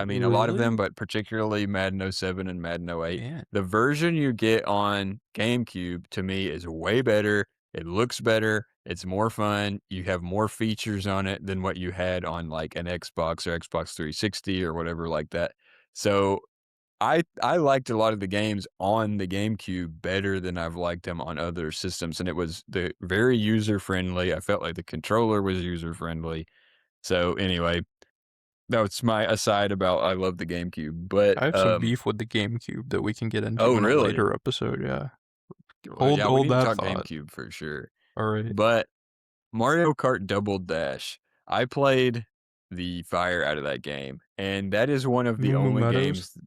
mean, a lot of them, Really? but particularly Madden '07 and Madden '08. Man, The version you get on GameCube to me is way better. It looks better. It's more fun. You have more features on it than what you had on like an Xbox or Xbox 360 or whatever like that. So I liked a lot of the games on the GameCube better than I've liked them on other systems, and it was the very user friendly. I felt like the controller was user friendly. So anyway, that's my aside about I love the GameCube, but, I have some beef with the GameCube that we can get into oh, in a really? later episode. Yeah. Well, yeah, we Hold need to that talk thought. GameCube for sure. All right. But Mario Kart Double Dash, I played the fire out of that game, and that is one of the Moo Moo only Meadows. games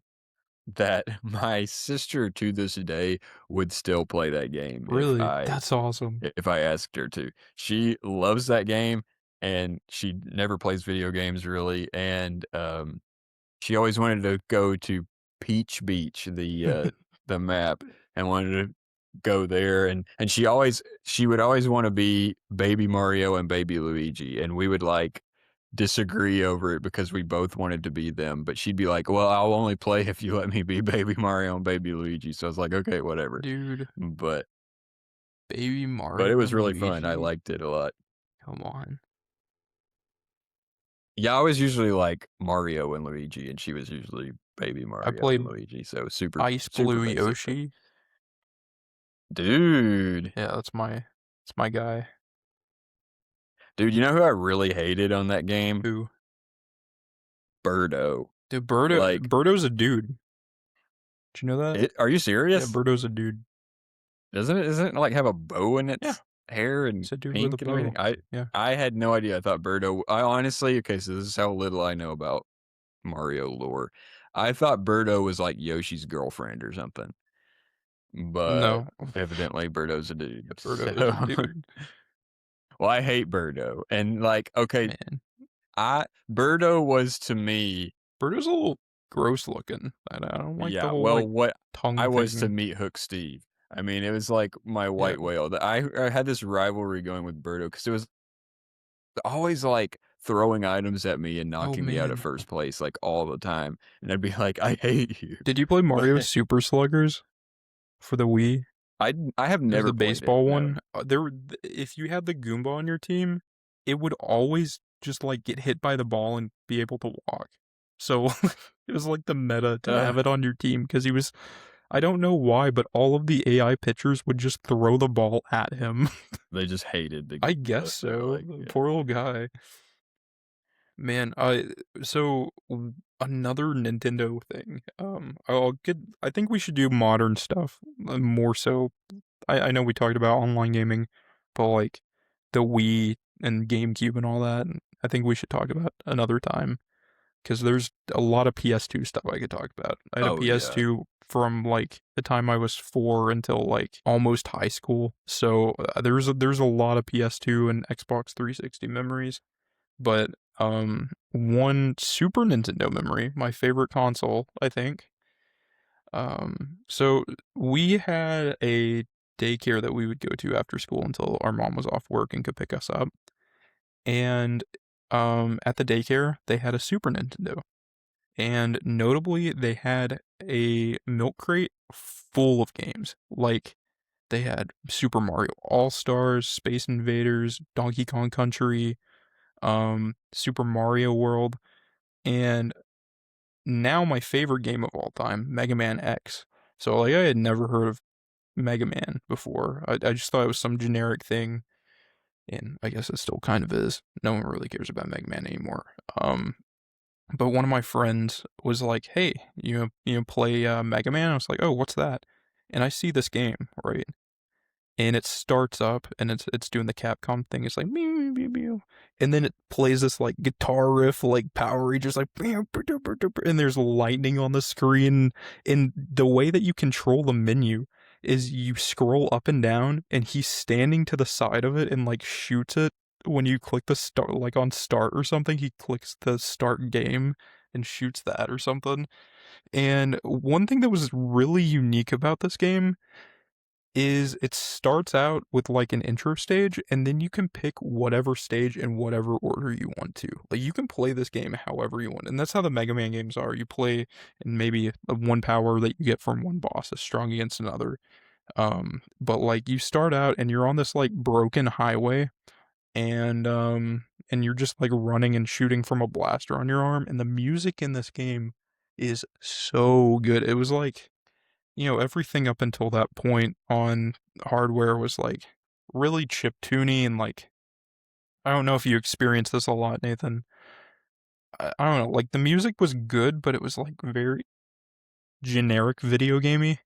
that my sister to this day would still play that game Really? That's awesome. if I asked her to. She loves that game, and she never plays video games really, and, she always wanted to go to Peach Beach, the map, and wanted to go there, and she would always wanna be Baby Mario and Baby Luigi, and we would, like, disagree over it because we both wanted to be them, but she'd be like, "Well, I'll only play if you let me be Baby Mario and Baby Luigi," so I was like, "Okay, whatever." Dude, But Baby but it Mario was and really fun, I Luigi. liked it a lot. Come on. Yeah, I was usually like Mario and Luigi, and she was usually baby I Mario and played Luigi, so super Ice super Blue basic. But Yoshi. dude, Yeah, that's my guy. dude, you know who I really hated on that game? Who? Birdo. Dude, Like, Birdo's a dude. Did you know that? are you Yeah, serious? Birdo's a dude. Doesn't it like have a bow in Yeah, its hair and he's a dude with a pink and everything? bow. Yeah. I had no idea. I thought Birdo. I honestly, okay, so this is how little I know about Mario lore. I thought Birdo was like Yoshi's girlfriend or something, but No, evidently Birdo's a dude. yeah, Birdo is a So, dude. well, I hate Birdo, and like, okay, Man, I Birdo was to me, Birdo's a little gross looking. I don't like the yeah. whole Well, like what I tongue was to thing. Meat Hook Steve. I mean, it was like my Yeah. white whale. That I had this rivalry going with Birdo because it was always like throwing items at me and Oh knocking me out of man, first place like all the time, and I'd be like, I hate you. did you play Mario But Super Sluggers for the Wii? I have There's the never played it. baseball No, one. If you had the Goomba on your team, it would always just like get hit by the ball and be able to walk. So it was like the meta to uh, have it on your team because he was. I don't know why, but all of the AI pitchers would just throw the ball at him. they just hated the I guess Goomba. They're so. like, yeah. Poor little guy. Man, another Nintendo thing. I think we should do modern stuff more so. I know we talked about online gaming, but like the Wii and GameCube and all that. And I think we should talk about another time because there's a lot of PS2 stuff I could talk about. I had a Oh yeah, PS2 from like the time I was 4 until like almost high school. So there's a lot of PS2 and Xbox 360 memories. But one Super Nintendo memory, my favorite console, I think. So we had a daycare that we would go to after school until our mom was off work and could pick us up. And at the daycare, they had a Super Nintendo. And notably, they had a milk crate full of games. Like they had Super Mario All-Stars, Space Invaders, Donkey Kong Country, Super Mario World, and now my favorite game of all time, Mega Man X. So like I had never heard of Mega Man before. I just thought it was some generic thing, and I guess it still kind of is. No one really cares about Mega Man anymore. But one of my friends was like, "Hey, play Mega Man?" I was like, "Oh, what's that?" And I see this game, right? And it starts up and it's doing the Capcom thing. It's like meow, meow, meow, meow. And then it plays this like guitar riff, like Power Rangers, like meow, and there's lightning on the screen. And the way that you control the menu is you scroll up and down, and he's standing to the side of it and like shoots it when you click the start, like on start or something. He clicks the start game and shoots that or something. And one thing that was really unique about this game is it starts out with like an intro stage, and then you can pick whatever stage in whatever order you want to. Like you can play this game however you want. And that's how the Mega Man games are. You play and maybe a one power that you get from one boss is strong against another. But like you start out and you're on this like broken highway, and you're just like running and shooting from a blaster on your arm, and the music in this game is so good. It was like everything up until that point on hardware was like really chiptune and like I don't know if you experienced this a lot, Nathan. I don't know, like the music was good, but it was like very generic video gamey.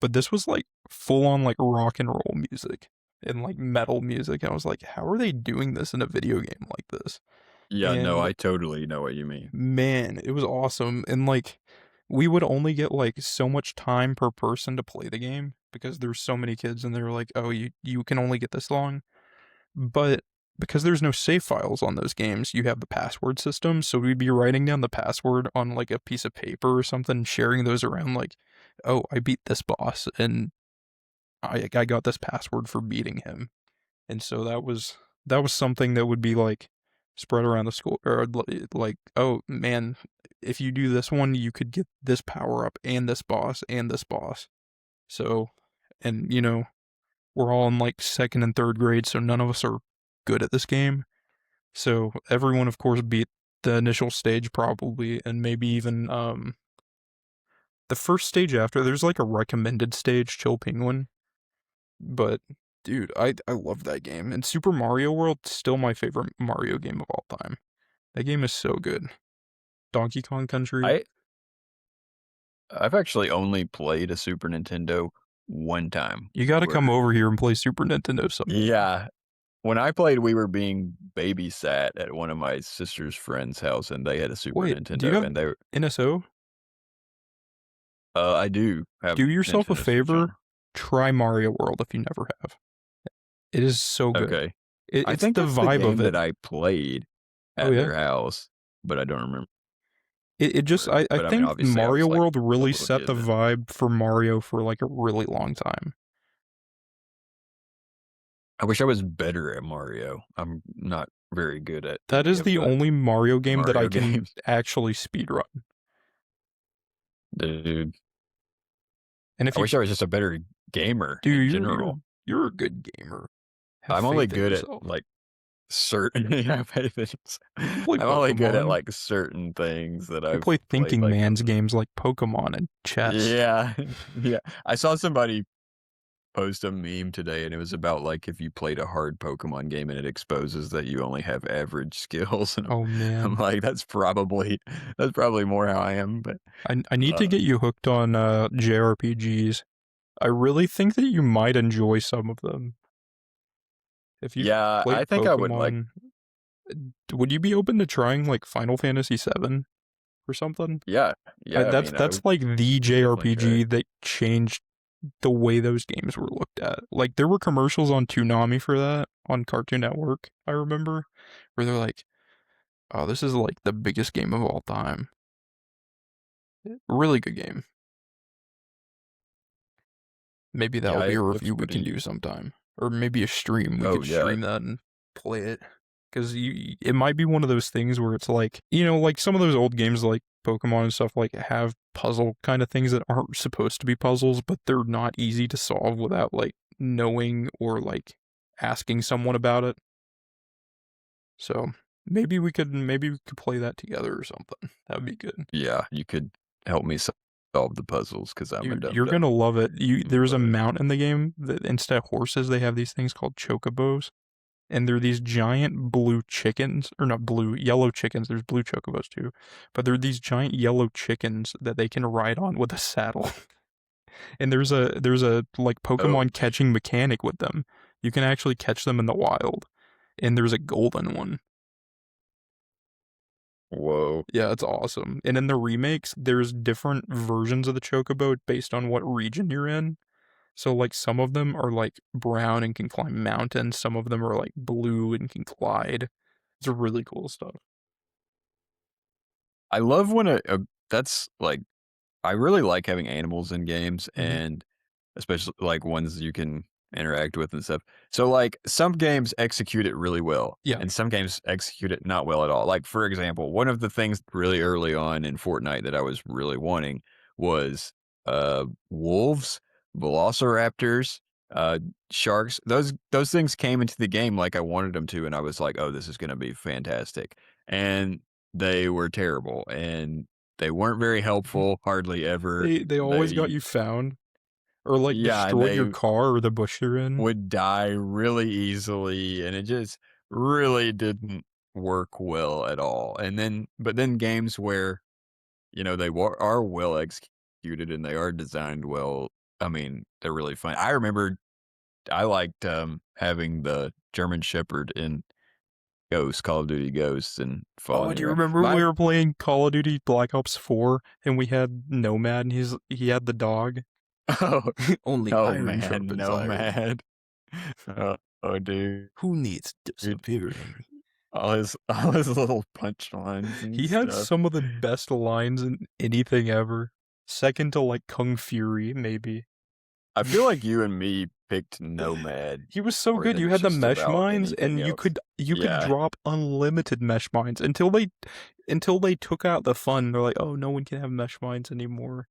But this was like full on like rock and roll music and like metal music. And I was like, how are they doing this in a video game like this? yeah. No, And I totally know what you mean. man, it was awesome. And like we would only get like so much time per person to play the game because there's so many kids and they were like, "Oh, you can only get this long." But because there's no save files on those games, you have the password system, so we'd be writing down the password on like a piece of paper or something, sharing those around like, "Oh, I beat this boss and I got this password for beating him." And so that was something that would be like spread around the school or like, oh man, if you do this one, you could get this power up and this boss and this boss. So, and we're all in like second and third grade, so none of us are good at this game. So everyone, of course, beat the initial stage probably, and maybe even the first stage after. There's like a recommended stage, Chill Penguin, but dude, I love that game. And Super Mario World still my favorite Mario game of all time. That game is so good. Donkey Kong Country. I I've actually only played a Super Nintendo one time. You got to come Where over here and play Super Nintendo sometime. yeah, when I played, we were being babysat at one of my sister's friend's house, and they had a Super Wait, do you Nintendo, have and they were NSO? I do have Do yourself a Nintendo Switch on. favor. Try Mario World if you never have. It is so good. Okay. I It's think the that's the vibe of game it. that I played Oh at yeah. their house, but I don't remember It just it. I But I mean, think obviously, I Mario was like World a really little set kid the then. vibe for Mario for like a really long time. I wish I was better at Mario. I'm not very good at That any is of the the only Mario game that I Mario can games, actually speedrun. dude. And if I you wish I was just a better gamer in dude, general. you're a good gamer. Have I'm only faith in good at, yourself. like, certain yeah, pay things. You can play I'm only good at, Pokemon. like, certain things that You can I've play played, thinking like, man's games like Pokemon and chess. yeah, yeah. I saw somebody post a meme today, and it was about, like, if you played a hard Pokemon game and it exposes that you only have average skills, and Oh I'm man. like, that's probably more how I am, but, I need to uh get you hooked on JRPGs. I really think that you might enjoy some of them. If you've yeah, I played think I would like Pokemon, would you be open to trying like Final Fantasy VII or something? yeah, yeah, I mean, I That's would like the definitely try. JRPG that changed the way those games were looked at. Like there were commercials on Toonami for that on Cartoon Network, I remember, where they're like, "Oh, this is like the biggest game of all time." Really good game. Maybe that'll Yeah, be it a looks review we can pretty. do sometime, or maybe a stream. We Oh, could yeah. stream that and play it, because it might be one of those things where it's like, like some of those old games like Pokemon and stuff like have puzzle kind of things that aren't supposed to be puzzles, but they're not easy to solve without like knowing or like asking someone about it. So maybe we could play that together or something. That would be good. Yeah, you could help me solve the puzzles because 'cause I'm a Dude, dumb you're dumb, gonna love it. There's a but mount in the game that instead of horses, they have these things called chocobos, and they're these giant blue chickens, or not blue, yellow chickens. There's blue chocobos too, but they're these giant yellow chickens that they can ride on with a saddle. And there's a like oh, Pokemon catching mechanic with them. You can actually catch them in the wild, and there's a golden one. whoa. Yeah, it's awesome. And in the remakes, there's different versions of the chocobo based on what region you're in. So like some of them are like brown and can climb mountains. Some of them are like blue and can glide. It's really cool stuff. I love when a that's, like I really like having animals in games Hmm. and especially, like, ones you can interact with and stuff. So, like, some games execute it really well, Yeah. and some games execute it not well at all. Like, for example, one of the things really early on in Fortnite that I was really wanting was, wolves, velociraptors, uh, sharks. Those things came into the game like I wanted them to, and I was like, "Oh, this is gonna be fantastic." And they were terrible, and they weren't very helpful, hardly ever. They always got They you found or like yeah, and destroyed your they car or the bush you're in. would die really easily, and it just really didn't work well at all. And then but then games where, they are well executed and they are designed well, I mean, they're really fun. I remember I liked, having the German Shepherd in Ghosts, Call of Duty Ghosts, and Oh, following do you around. remember we My were playing Call of Duty Black Ops 4 and we had Nomad and he had the dog? oh, Only oh, iron man, sharpens no, iron. man. Oh, dude. Who needs disappearing? All his little punchlines and He had stuff. some of the best lines in anything ever. Second to like Kung Fury, maybe. I feel like you and me picked Nomad He was so more good. than You had the just mesh about mines, anything and else. you could Yeah. drop unlimited mesh mines until they took out the fun. They're like, oh, no one can have mesh mines anymore.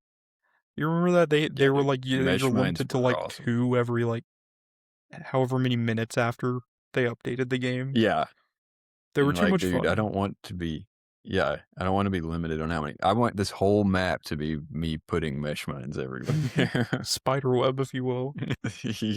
You remember that they Yeah, were dude. like Mesh you're mines limited to were like awesome. two every like however many minutes after they updated the game. Yeah. They were And, too like, much dude, I fun. don't want to be Yeah, I don't wanna be limited on how many I want this whole map to be me putting mesh mines everywhere. Spider web, if you will.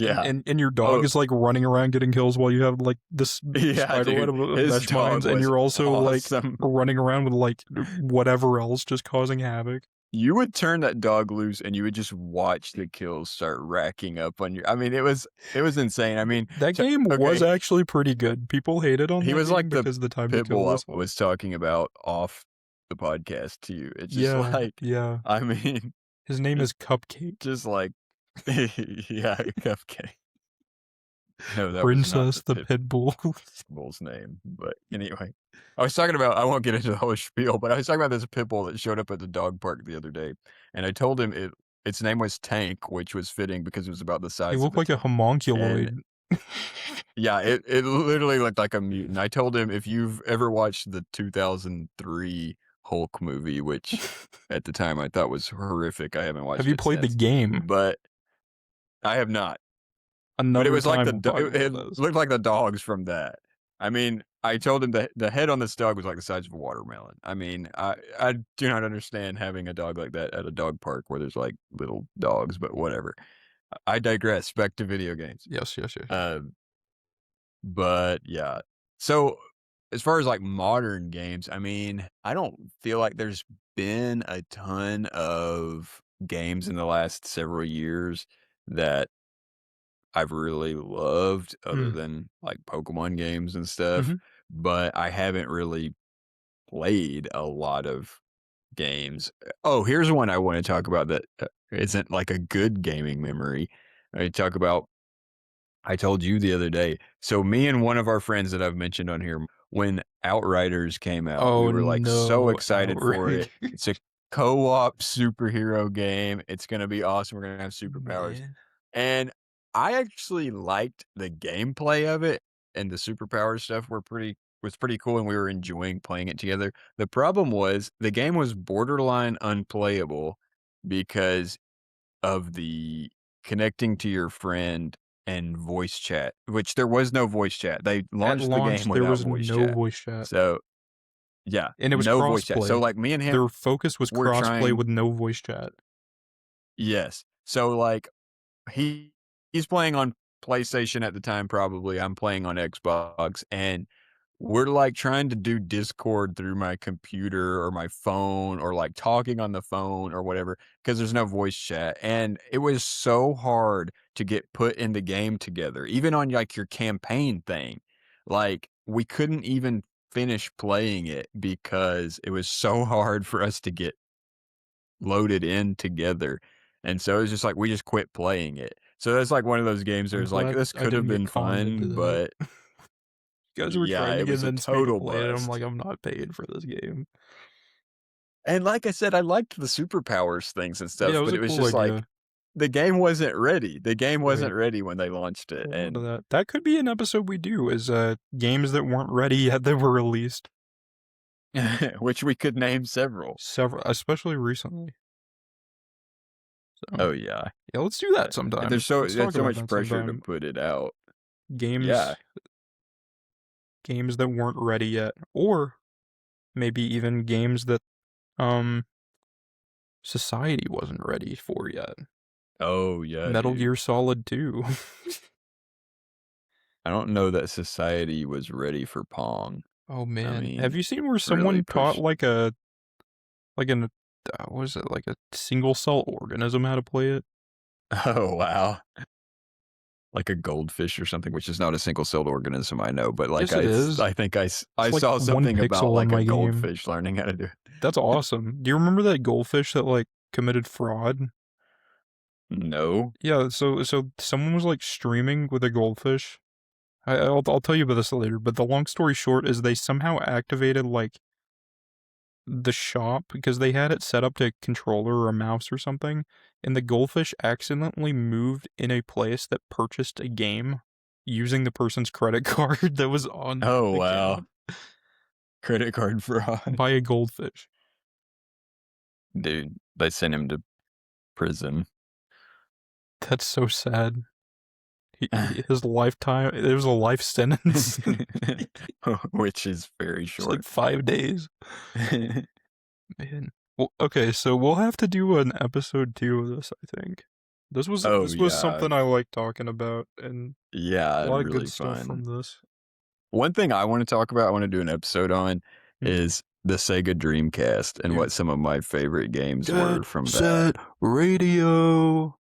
And Yeah. and your dog Oh, is, like, running around getting kills while you have, like, this yeah, spider web dude. of His mesh dog mines, and was you're also, like, awesome. running around with, like, whatever else just causing havoc. You would turn that dog loose, and you would just watch the kills start racking up on your I mean, it was insane. I mean, That so game was okay, actually pretty good. People hated on he that was game like the because the time to pit kill bull I was hard. was talking about off the podcast to you. It's just Yeah, like, yeah. I mean, His name just is Cupcake. just like yeah, cupcake. No, that was not Princess the the pit Pitbull. bull's name, but anyway. I was talking about I won't get into the whole spiel, but I was talking about this pit bull that showed up at the dog park the other day, and I told him its name was Tank, which was fitting because it was about the He size of looked a like a tank, and homunculoid. yeah, it literally looked like a mutant. I told him, "If you've ever watched the 2003 Hulk movie," which at the time I thought was horrific, I haven't Have watched you it played the since, game? but I have not. But it Another was like time we'll talk it about this. looked like the dogs from that. I mean, I told him the head on this dog was like the size of a watermelon. I mean, I do not understand having a dog like that at a dog park where there's, like, little dogs, but whatever. I digress, back to video games. Yes, yes, yes, yes. Um, but yeah. So, as far as, like, modern games, I mean, I don't feel like there's been a ton of games in the last several years that I've really loved other Mm, than, like, Pokemon games and stuff, mhm. but I haven't really played a lot of games. Oh, here's one I wanna talk about that, isn't like a good gaming memory. I talk about I told you the other day. So me and one of our friends that I've mentioned on here, when Outriders came out, we Oh, were like so no, excited for outrage. it. It's a co-op superhero game. It's gonna be awesome. We're gonna have superpowers. Man. And I actually liked the gameplay of it and the superpower stuff was pretty cool and we were enjoying playing it together. The problem was the game was borderline unplayable because of the connecting to your friend and voice chat, which there was no voice chat. They At launched the game launch, there without was voice no chat. voice chat, So, yeah, and it was no voice chat. So, crossplay. like, me and him Their focus was were crossplay trying with no voice chat. yes. So, like, he's playing on PlayStation at the time, probably. I'm playing on Xbox, and we're like trying to do Discord through my computer or my phone or like talking on the phone or whatever because there's no voice chat. And it was so hard to get put in the game together, even on like your campaign thing. Like, we couldn't even finish playing it because it was so hard for us to get loaded in together. And so it's just like we just quit playing it. So that's like one of those games where I'm it's like glad this I could have didn't get been conned into fun, that. but You guys were yeah, trying to it was a convince me to total play it, I'm bust. like, "I'm not paying for this game." And like I said, I liked the superpowers things and Yeah, it stuff, was but a it was cool just like idea. the game wasn't ready. The game wasn't Right. ready when they launched it, Hold on to and that. That could be an episode we do is, games that weren't ready yet that were released. which we could name several. Several especially recently. So, Oh yeah, yeah, let's do that sometime. Let's there's talk so about much that pressure to sometime. put it out. Games Yeah. games that weren't ready yet, or maybe even games that, um, society wasn't ready for yet. Oh yeah, Metal dude. Gear Solid 2. I don't know that society was ready for Pong. Oh, I man. Have mean, you seen where really someone taught, push. like, an what is it, like, a single cell organism how to play it? Oh wow. Like a goldfish or something, which is not a single-celled organism, I know, but, like, Yes, it is. I think I It's like saw 1 something about, pixel on like, a my game. goldfish learning how to do it. That's awesome. Do you remember that goldfish that, like, committed fraud? No. Yeah, so someone was, like, streaming with a goldfish. I'll tell you about this later, but the long story short is they somehow activated, like, the shop because they had it set up to a controller or a mouse or something, and the goldfish accidentally moved in a place that purchased a game using the person's credit card that was on that Oh, wow. account Credit card fraud. by a goldfish. Dude, they sent him to prison. That's so sad. his lifetime it was a life sentence. Which is very It's like short. 5 days. Man. Well, okay, so we'll have to do an episode 2 of this, I think. Oh, This was yeah. something I like talking about, and a Yeah, lot of good really stuff fun. from this. One thing I wanna talk about, I wanna do an episode on, Mhm. is the Sega Dreamcast and Dude. what some of my favorite games were Jet from that. Set Radio.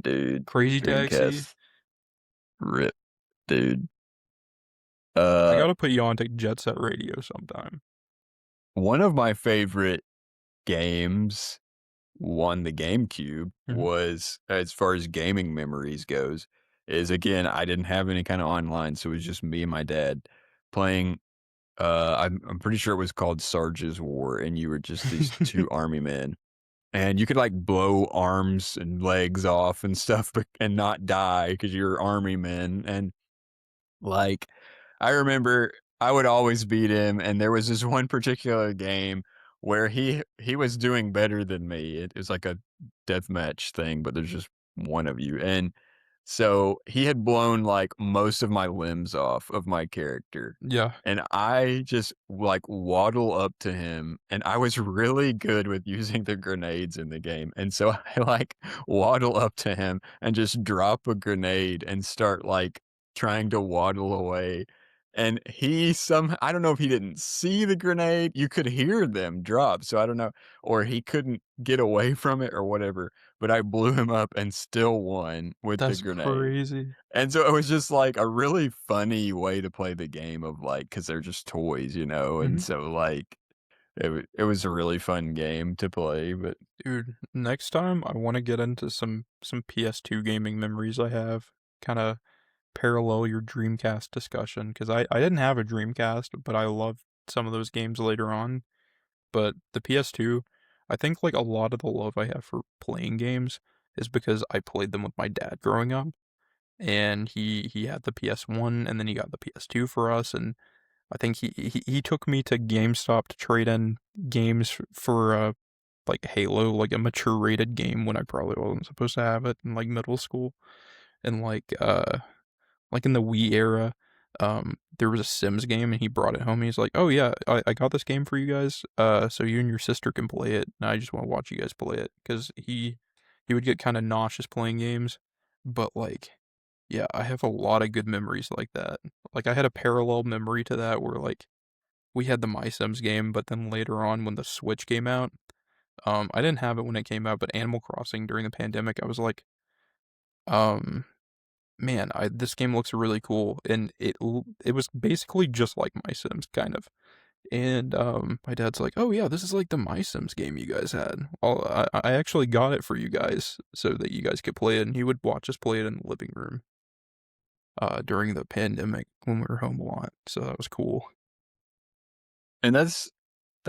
Dude, Crazy Taxi. Dreamcast, rip, dude. I Uh, gotta put you on to Jet Set Radio sometime. one of my favorite games on the GameCube Mhm. was, as far as gaming memories goes, is again, I didn't have any kinda online, so it was just me and my dad playing. I'm pretty sure it was called Sarge's War, and you were just these 2 army men, and you could, like, blow arms and legs off and stuff, but and not die because 'cause you're army men, and, like, I remember I would always beat him, and there was this one particular game where he was doing better than me. It was like a deathmatch thing, but there's just one of you, and so he had blown, like, most of my limbs off of my character, Yeah, and I just, like, waddle up to him, and I was really good with using the grenades in the game, and so I, like, waddle up to him and just drop a grenade and start, like, trying to waddle away, and I don't know if he didn't see the grenade, you could hear them drop, so I don't know, or he couldn't get away from it or whatever, but I blew him up and still won with the that's grenade. crazy. And so it was just, like, a really funny way to play the game of, like, because 'cause they're just toys, and Mhm. so, like, it was a really fun game to play, but Dude, next time I wanna get into some PS2 gaming memories I have, kinda parallel your Dreamcast discussion, 'cause I didn't have a Dreamcast, but I loved some of those games later on. But the PS2, I think, like, a lot of the love I have for playing games is because I played them with my dad growing up, and he had the PS1, and then he got the PS2 for us, and I think he took me to GameStop to trade in games for, like, Halo, like, a mature rated game when I probably wasn't supposed to have it in, like, middle school, and, like in the Wii era, there was a Sims game and he brought it home. He's like, "Oh yeah, I got this game for you guys, so you and your sister can play it. And I just want to watch you guys play it." Because he would get kind of nauseous playing games, but like, yeah, I have a lot of good memories like that. Like I had a parallel memory to that where like we had the My Sims game, but then later on when the Switch came out, I didn't have it when it came out, but Animal Crossing during the pandemic, I was like, um man, I this game looks really cool, and it was basically just like My Sims, kind of. And, my dad's like, "Oh, yeah, this is like the My Sims game you guys had. Well, I actually got it for you guys so that you guys could play it," and he would watch us play it in the living room, during the pandemic when we were home a lot, so that was cool. and that's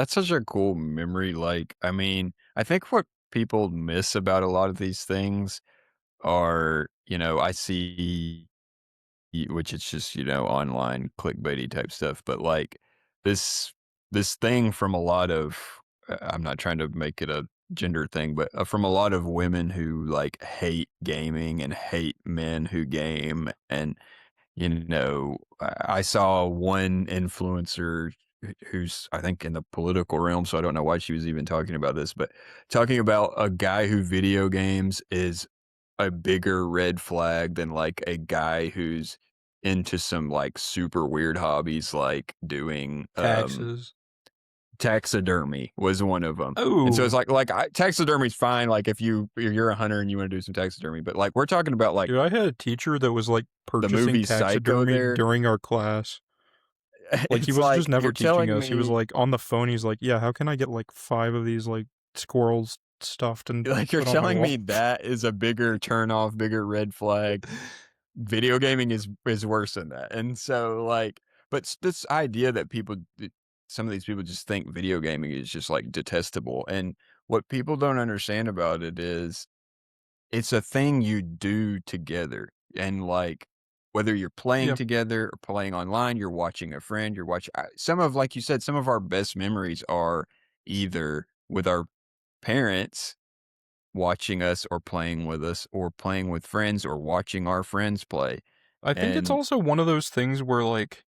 such a cool memory, like, I mean, I think what people miss about a lot of these things are, I see which it's just, online clickbaity type stuff, but like this this thing from a lot of I'm not trying to make it a gender thing, but from a lot of women who like hate gaming and hate men who game and I saw one influencer who's I think in the political realm, so I don't know why she was even talking about this, but talking about a guy who video games is a bigger red flag than like a guy who's into some like super weird hobbies like doing Taxes. taxidermy was one of them. And so it's Oh, taxidermy's fine like if you're a hunter and you want to do some taxidermy, but like we're talking about like dude, I had a teacher that was, like, the purchasing movie Psycho taxidermy there. during our class. Like, he It's was just like never you're teaching telling us. He was, me like, on the phone, he's like, "Yeah, how can I get, like, 5 of these, like, squirrels stuffed and like you're put on my telling wall?" me that is a bigger turn off, bigger red flag. Video gaming is worse than that, and so, like but this idea that some of these people just think video gaming is just, like, detestable, and what people don't understand about it is it's a thing you do together, and, like, whether you're playing Yeah. together or playing online, you're watching a friend, you're watching some of like you said, some of our best memories are either with our parents watching us or playing with us or playing with friends or watching our friends play. I think it's And also one of those things where, like,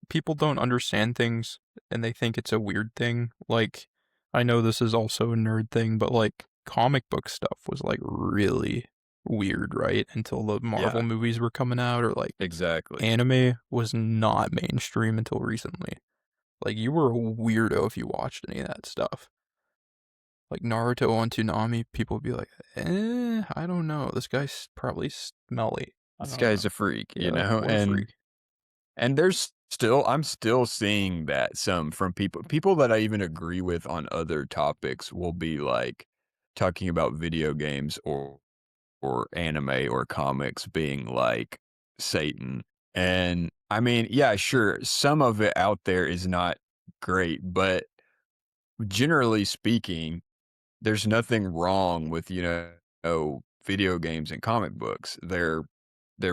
people don't understand things and they think it's a weird thing. Like, I know this is also a nerd thing, but, like, comic book stuff was, like, really weird, right? Until the yeah, Marvel movies were coming out, or, like, exactly. anime was not mainstream until recently. Like, you were a weirdo if you watched any of that stuff. Like, Naruto on Toonami, people would be like, I don't know. This guy's probably smelly. I This don't know. guy's a freak, you Yeah, know? what a freak. And there's still I'm still seeing that some from people that I even agree with on other topics will be, like, talking about video games or anime or comics being like Satan. And I mean, yeah, sure, some of it out there is not great, but generally speaking, there's nothing wrong with, video games and comic books. They're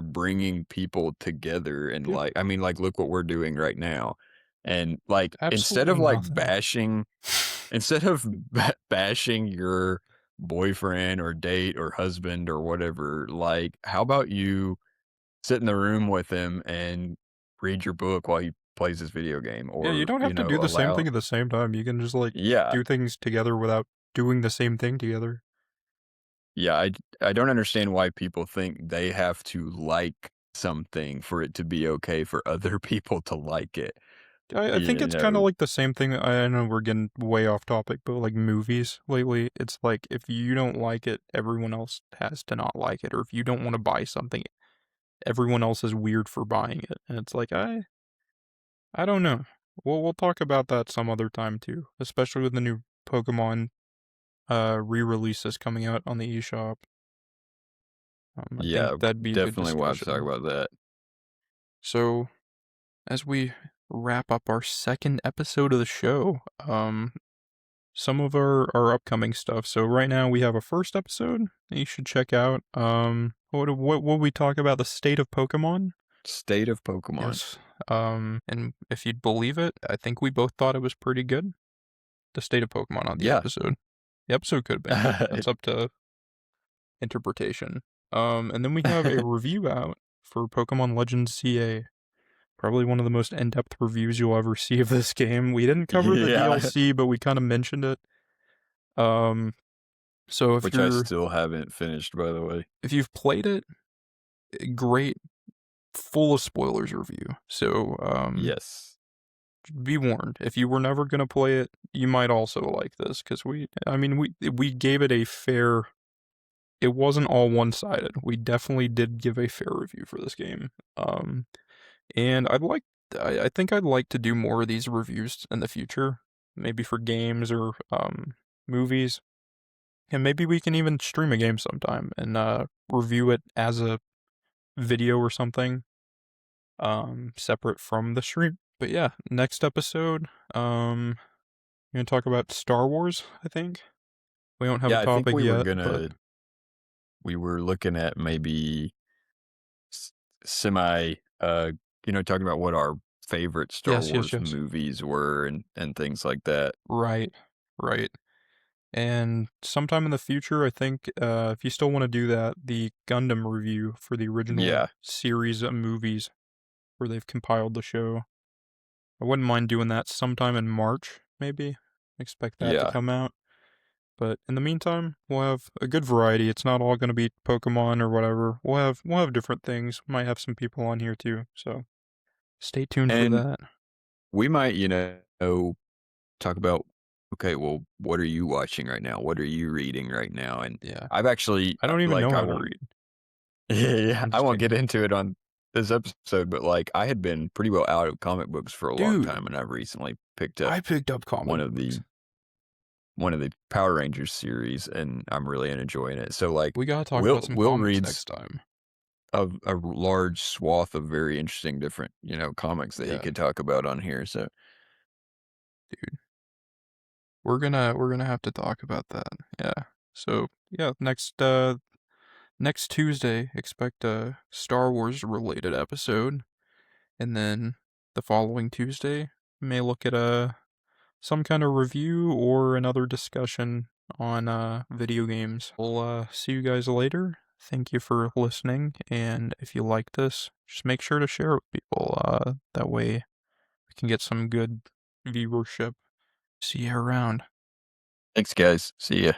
bringing people together and Yeah, like I mean, like, look what we're doing right now. And like instead absolutely of like nothing. bashing instead of bashing your boyfriend or date or husband or whatever, like, how about you sit in the room with him and read your book while he plays this video game Yeah, you or, don't have to do the same allow thing at the same time. You can just, like, Yeah. do things together without doing the same thing together. Yeah, I don't understand why people think they have to like something for it to be okay for other people to like it, I think you it's kinda know? like the same thing. I know we're getting way off topic, but, like, movies lately, it's like, if you don't like it, everyone else has to not like it, or if you don't wanna buy something, everyone else is weird for buying it, and it's like, I don't know. We'll talk about that some other time too, especially with the new Pokémon, re-releases coming out on the eShop. I think Yeah, that'd be a good definitely we'll have to talk discussion. about that. So, as we wrap up our second episode of the show, some of our upcoming stuff. So right now we have a first episode that you should check out. What we talk about, the state of Pokemon? State of Pokemon. Yes. And if you'd believe it, I think we both thought it was pretty good. The state of Pokemon on the Yeah. episode. The episode could have been good. That's up to interpretation. And then we have a review out for Pokemon Legends CA. Probably one of the most in-depth reviews you'll ever see of this game. We didn't cover the Yeah, DLC, but we kind of mentioned it. Um, so which I still haven't finished, by the way. if you've played it, great, full of spoilers review. So Yes. be warned. If you were never gonna play it, you might also like this because I mean, we gave it a fair. It wasn't all one-sided. We definitely did give a fair review for this game. And I think I'd like to do more of these reviews in the future, maybe for games or movies, and maybe we can even stream a game sometime and review it as a video or something, separate from the stream. But yeah, next episode, we're gonna talk about Star Wars. I think we don't have a Yeah, I think topic yet, but we were looking at maybe s semi, talking about what our favorite Star yes, yes, Wars yes, movies were and things like that. right, right. And sometime in the future, I think, if you still want to do that, the Gundam review for the original Yeah, series of movies where they've compiled the show. I wouldn't mind doing that sometime in March, maybe. Expect that to yeah. come out. But in the meantime, we'll have a good variety. It's not all going to be Pokemon or whatever. We'll have different things. Might have some people on here too. So stay tuned for And that. we might, talk about, okay, well, what are you watching right now? What are you reading right now? And Yeah. I've actually, I don't even know I how to won't read. yeah, I'm I just won't kidding. get into it on this episode, but, like, I had been pretty well out of comic books for a long Dude, time, and I've recently picked up I picked up one comic of the books. one of the Power Rangers series, and I'm really enjoying it. So, like, We gotta talk about we'll some we'll comics read next time. a large swath of very interesting different, comics that you Yeah, could talk about on here, so dude. We're gonna have to talk about that. Yeah. So yeah, next Tuesday, expect a Star Wars related episode, and then the following Tuesday may look at a some kind of review or another discussion on video games. We'll see you guys later. Thank you for listening, and if you like this, just make sure to share it with people. That way we can get some good viewership. See you around. Thanks, guys. See ya.